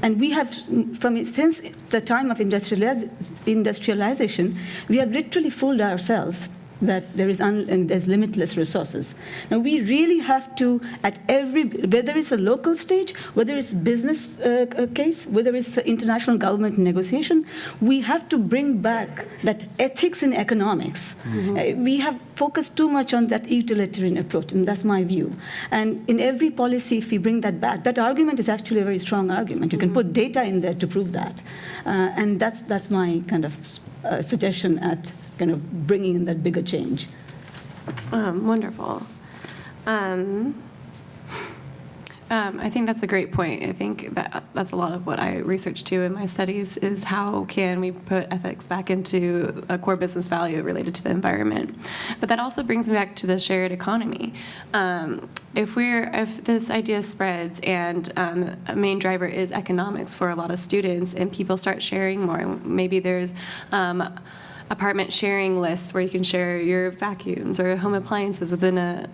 Speaker 5: And we have, since the time of industrialization, we have literally fooled ourselves that there's limitless resources. Now, we really have to, whether it's a local stage, whether it's business case, whether it's international government negotiation, we have to bring back that ethics in economics. We have focused too much on that utilitarian approach, and that's my view. And in every policy, if we bring that back, that argument is actually a very strong argument. You can put data in there to prove that. And that's my kind of suggestion at kind of bringing in that bigger change.
Speaker 3: Wonderful. I think that's a great point. I think that's a lot of what I research too in my studies is how can we put ethics back into a core business value related to the environment. But that also brings me back to the shared economy. If this idea spreads and a main driver is economics for a lot of students and people start sharing more, maybe there's apartment sharing lists where you can share your vacuums or home appliances in an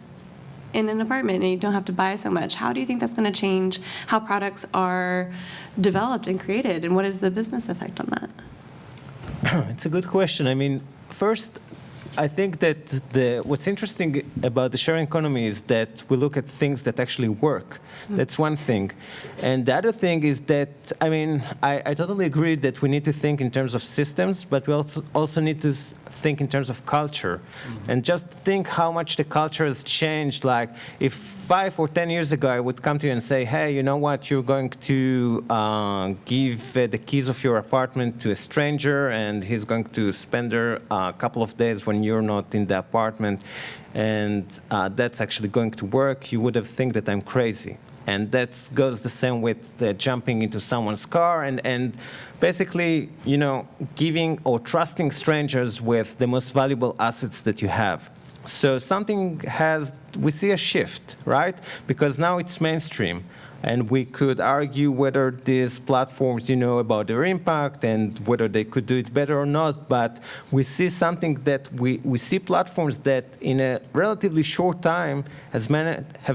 Speaker 3: apartment and you don't have to buy so much. How do you think that's going to change how products are developed and created, and what is the business effect on that?
Speaker 4: It's a good question. I mean, first, I think that what's interesting about the sharing economy is that we look at things that actually work. That's one thing. And the other thing is that, I mean, I totally agree that we need to think in terms of systems, but we also need to think in terms of culture. And just think how much the culture has changed. Like, if 5 or 10 years ago I would come to you and say, hey, you know what, you're going to give the keys of your apartment to a stranger, and he's going to spend there a couple of days when you're not in the apartment, and that's actually going to work, you would have think that I'm crazy. And that goes the same with jumping into someone's car and basically, you know, giving or trusting strangers with the most valuable assets that you have. So we see a shift, right? Because now it's mainstream. And we could argue whether these platforms, you know, about their impact and whether they could do it better or not. But we see something that we see platforms that in a relatively short time have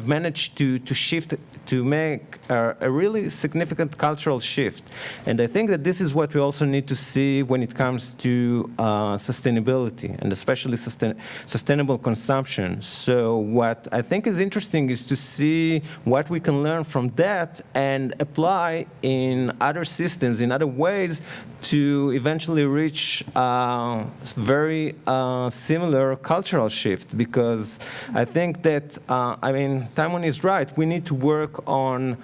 Speaker 4: managed to shift, to make a really significant cultural shift. And I think that this is what we also need to see when it comes to sustainability, and especially sustainable consumption. So what I think is interesting is to see what we can learn from that and apply in other systems, in other ways, to eventually reach very similar cultural shift. Because I think that, I mean, Timon is right. We need to work on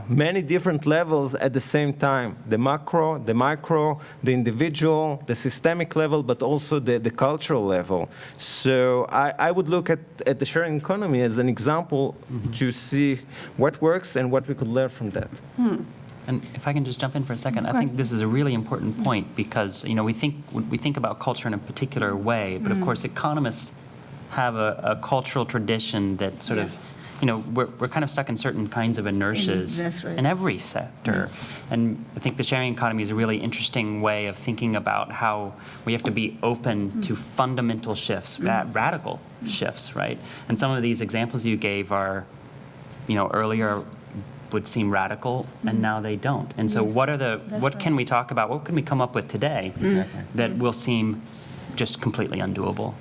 Speaker 4: many different levels at the same time: the macro, the micro, the individual, the systemic level, but also the cultural level. So I would look at the sharing economy as an example to see what works and what we could learn from that.
Speaker 2: And if I can just jump in for a second, I think this is a really important point, because, you know, we think about culture in a particular way, but of course economists have a cultural tradition that sort of, you know, we're kind of stuck in certain kinds of inertias in every sector. And I think the sharing economy is a really interesting way of thinking about how we have to be open to fundamental shifts, radical shifts, right? And some of these examples you gave are, you know, earlier would seem radical, and now they don't. And so what can we talk about, what can we come up with today that will seem just completely undoable?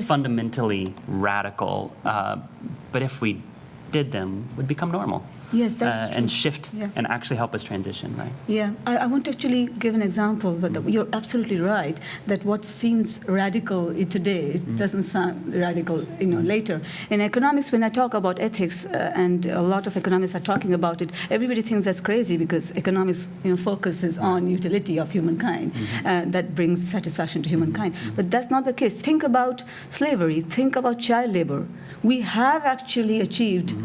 Speaker 2: Fundamentally radical, but if we did them, would become normal.
Speaker 5: Yes, that's true.
Speaker 2: And shift and actually help us transition, right?
Speaker 5: Yeah, I want to actually give an example, but you're absolutely right that what seems radical today, it doesn't sound radical, you know, later. In economics, when I talk about ethics, and a lot of economists are talking about it, everybody thinks that's crazy because economics, you know, focuses on utility of humankind, that brings satisfaction to humankind. But that's not the case. Think about slavery. Think about child labor. We have actually achieved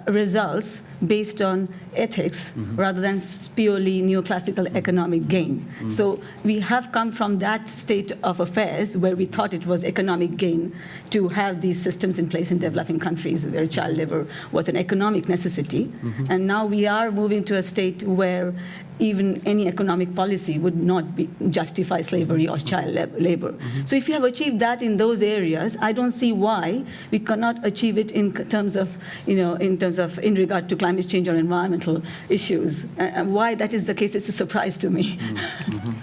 Speaker 5: results based on ethics rather than purely neoclassical economic gain. So we have come from that state of affairs where we thought it was economic gain to have these systems in place in developing countries where child labor was an economic necessity. And now we are moving to a state where even any economic policy would not justify slavery or child labor. So if you have achieved that in those areas, I don't see why we cannot achieve it in terms of, in regard to climate change or environmental issues. Why that is the case is a surprise to me.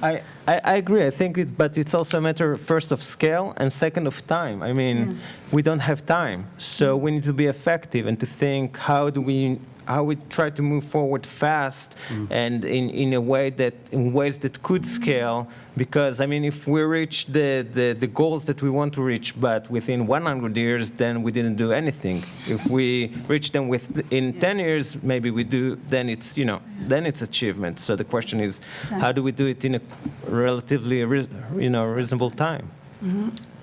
Speaker 4: I agree. I think but it's also a matter, first, of scale, and second, of time. I mean, we don't have time. So we need to be effective and to think, how we try to move forward fast and in ways that could scale. Because, I mean, if we reach the goals that we want to reach, but within 100 years, then we didn't do anything. If we reach them in 10 years, maybe we do, then it's, then it's achievement. So the question is, how do we do it in a relatively, reasonable time?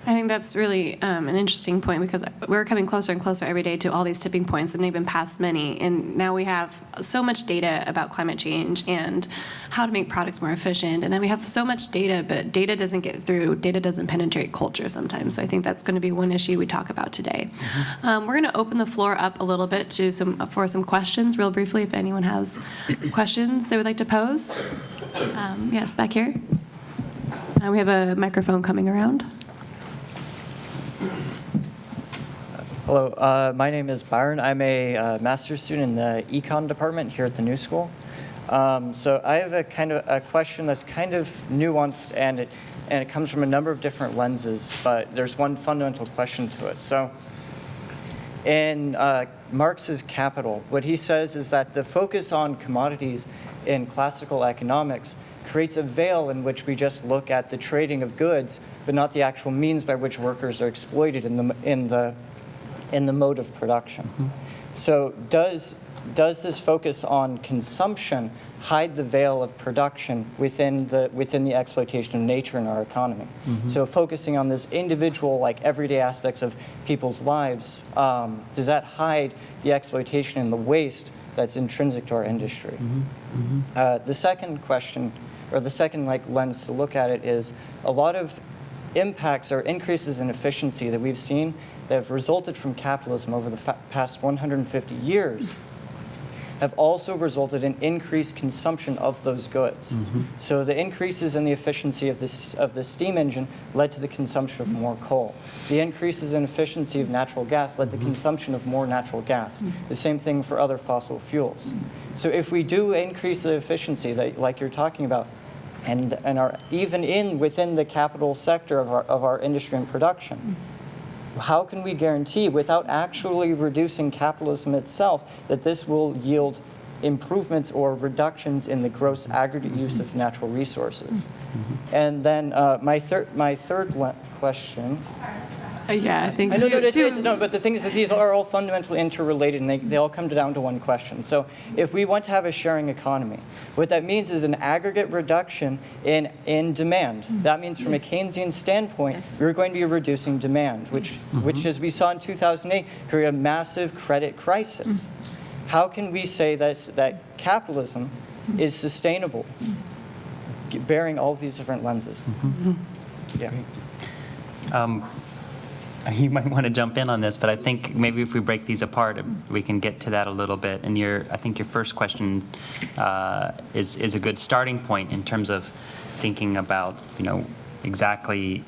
Speaker 3: I think that's really an interesting point, because we're coming closer and closer every day to all these tipping points, and they've been past many. And now we have so much data about climate change and how to make products more efficient. And then we have so much data, but data doesn't get through. Data doesn't penetrate culture sometimes. So I think that's going to be one issue we talk about today. We're going to open the floor up a little bit for some questions, real briefly, if anyone has questions they would like to pose. Yes, back here. We have a microphone coming around.
Speaker 6: Hello, my name is Byron. I'm a master's student in the econ department here at the New School. So I have a question that's kind of nuanced, and it comes from a number of different lenses, but there's one fundamental question to it. So in Marx's Capital, what he says is that the focus on commodities in classical economics creates a veil in which we just look at the trading of goods, but not the actual means by which workers are exploited in the mode of production. So does this focus on consumption hide the veil of production within the exploitation of nature in our economy? So focusing on this individual, everyday aspects of people's lives, does that hide the exploitation and the waste that's intrinsic to our industry? The second question, or the second lens to look at it, is a lot of impacts or increases in efficiency that we've seen that have resulted from capitalism over the past 150 years have also resulted in increased consumption of those goods. So the increases in the efficiency of the steam engine led to the consumption of more coal. The increases in efficiency of natural gas led to the consumption of more natural gas. The same thing for other fossil fuels. So if we do increase the efficiency, like you're talking about, and are even within the capital sector of our industry and production, how can we guarantee, without actually reducing capitalism itself, that this will yield improvements or reductions in the gross aggregate use of natural resources? And then my third question.
Speaker 3: Yeah, I think
Speaker 6: No, but the thing is that these are all fundamentally interrelated, and they all come down to one question. So if we want to have a sharing economy, what that means is an aggregate reduction in demand. That means from a Keynesian standpoint, we're going to be reducing demand, which as we saw in 2008, created a massive credit crisis. How can we say that capitalism is sustainable, bearing all these different lenses? Yeah.
Speaker 2: You might want to jump in on this, but I think maybe if we break these apart, we can get to that a little bit. And I think your first question is a good starting point in terms of thinking about, exactly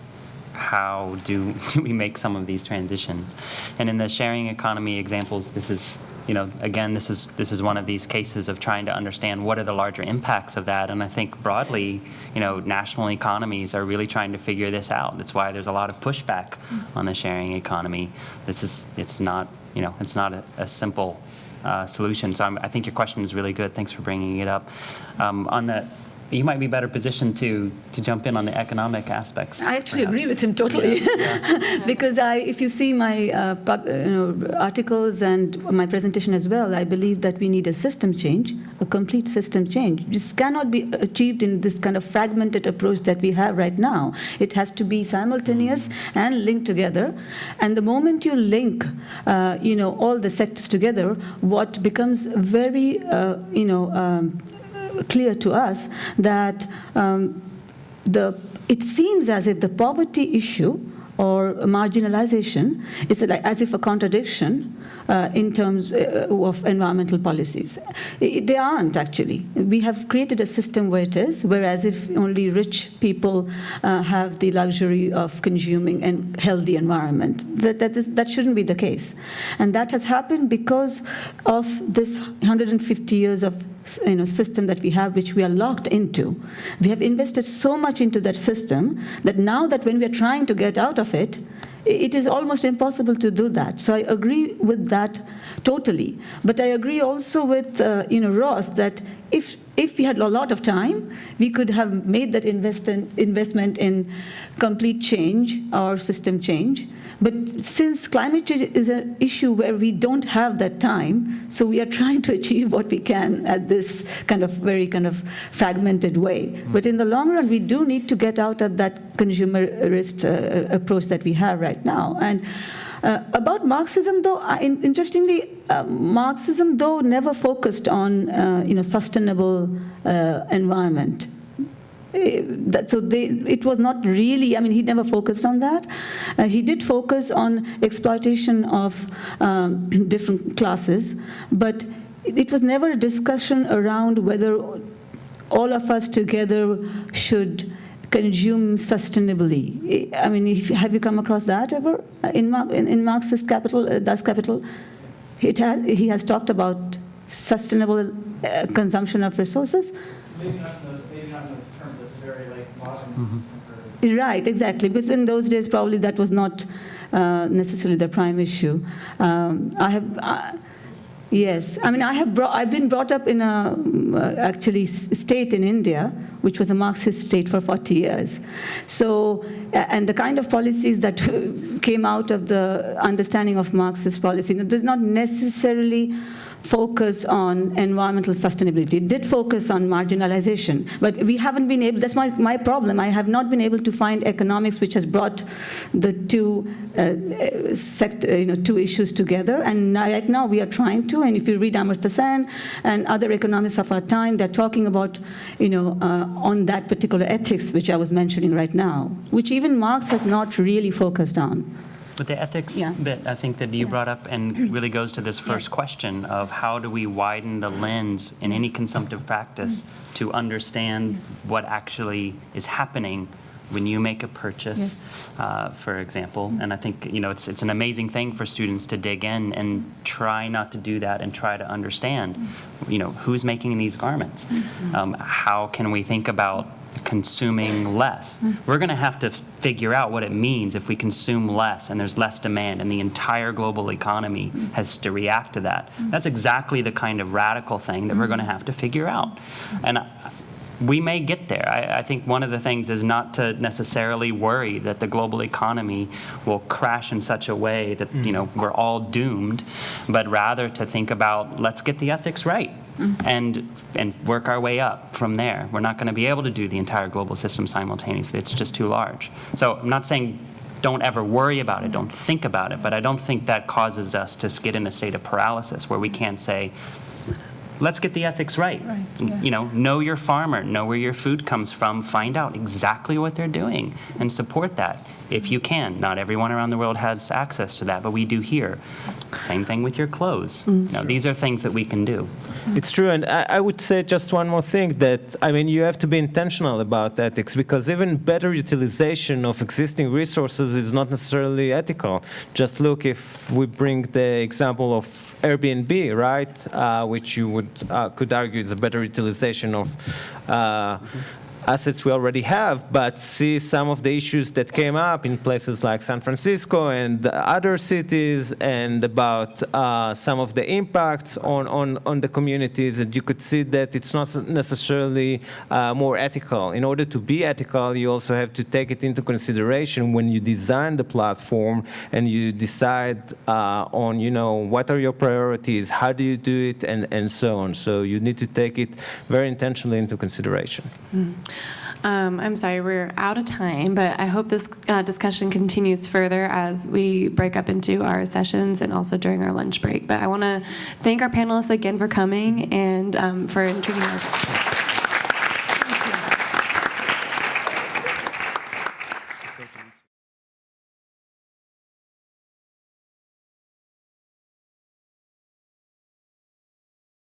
Speaker 2: how do we make some of these transitions. And in the sharing economy examples, this is, again, this is one of these cases of trying to understand what are the larger impacts of that. And I think broadly, national economies are really trying to figure this out. That's why there's a lot of pushback on the sharing economy. It's not a simple solution. So I think your question is really good. Thanks for bringing it up. On the you might be better positioned to jump in on the economic aspects.
Speaker 5: I actually
Speaker 2: perhaps.
Speaker 5: agree with him totally. Because if you see my articles and my presentation as well, I believe that we need a system change, a complete system change. This cannot be achieved in this kind of fragmented approach that we have right now. It has to be simultaneous and linked together. And the moment you link, all the sectors together, what becomes very, clear to us that it seems as if the poverty issue or marginalization is as if a contradiction in terms of environmental policies. They aren't, actually. We have created a system where it is, whereas if only rich people have the luxury of consuming a healthy environment. That shouldn't be the case. And that has happened because of this 150 years of system that we have, which we are locked into. We have invested so much into that system that now that when we are trying to get out of it, it is almost impossible to do that. So I agree with that totally. But I agree also with Ross that if we had a lot of time, we could have made that investment in complete change or system change. But since climate change is an issue where we don't have that time, so we are trying to achieve what we can at this very fragmented way. But in the long run, we do need to get out of that consumerist approach that we have right now. And about Marxism, though, interestingly, Marxism, though, never focused on sustainable environment. It was not really, he never focused on that. He did focus on exploitation of different classes, but it was never a discussion around whether all of us together should consume sustainably. Have you come across that ever? In Marxist Capital, Das Kapital, he has talked about sustainable consumption of resources.
Speaker 2: Maybe not in those terms. It's very modern.
Speaker 5: Right, exactly. Within those days, probably that was not necessarily the prime issue. Yes, I've been brought up in a state in India, which was a Marxist state for 40 years. So, and the kind of policies that came out of the understanding of Marxist policy does not necessarily focus on environmental sustainability. It did focus on marginalization, but we haven't been able, that's my problem. I have not been able to find economics which has brought the two issues together. And right now we are trying to, and if you read Amartya Sen and other economists of our time, they're talking about, on that particular ethics, which I was mentioning right now, which even Marx has not really focused on.
Speaker 2: But the ethics bit, I think that you brought up and really goes to this first question of how do we widen the lens in any consumptive practice to understand what actually is happening when you make a purchase, for example. And I think, it's an amazing thing for students to dig in and try not to do that and try to understand, who's making these garments? How can we think about consuming less? We're going to have to figure out what it means if we consume less and there's less demand and the entire global economy has to react to that. That's exactly the kind of radical thing that we're going to have to figure out. And we may get there. I think one of the things is not to necessarily worry that the global economy will crash in such a way that we're all doomed, but rather to think about, let's get the ethics right. And work our way up from there. We're not going to be able to do the entire global system simultaneously. It's just too large. So I'm not saying don't ever worry about it, don't think about it, but I don't think that causes us to get in a state of paralysis where we can't say, let's get the ethics right. Know your farmer, know where your food comes from, find out exactly what they're doing, and support that if you can. Not everyone around the world has access to that, but we do here. Same thing with your clothes. These are things that we can do.
Speaker 4: It's true, and I would say just one more thing, that, you have to be intentional about ethics, because even better utilization of existing resources is not necessarily ethical. Just look, if we bring the example of Airbnb, right, which you could argue is a better utilization of assets we already have, but see some of the issues that came up in places like San Francisco and other cities, and about some of the impacts on the communities. And you could see that it's not necessarily more ethical. In order to be ethical, you also have to take it into consideration when you design the platform and you decide on, what are your priorities, how do you do it, and so on. So you need to take it very intentionally into consideration.
Speaker 3: I'm sorry, we're out of time, but I hope this discussion continues further as we break up into our sessions and also during our lunch break. But I want to thank our panelists again for coming and for intriguing us.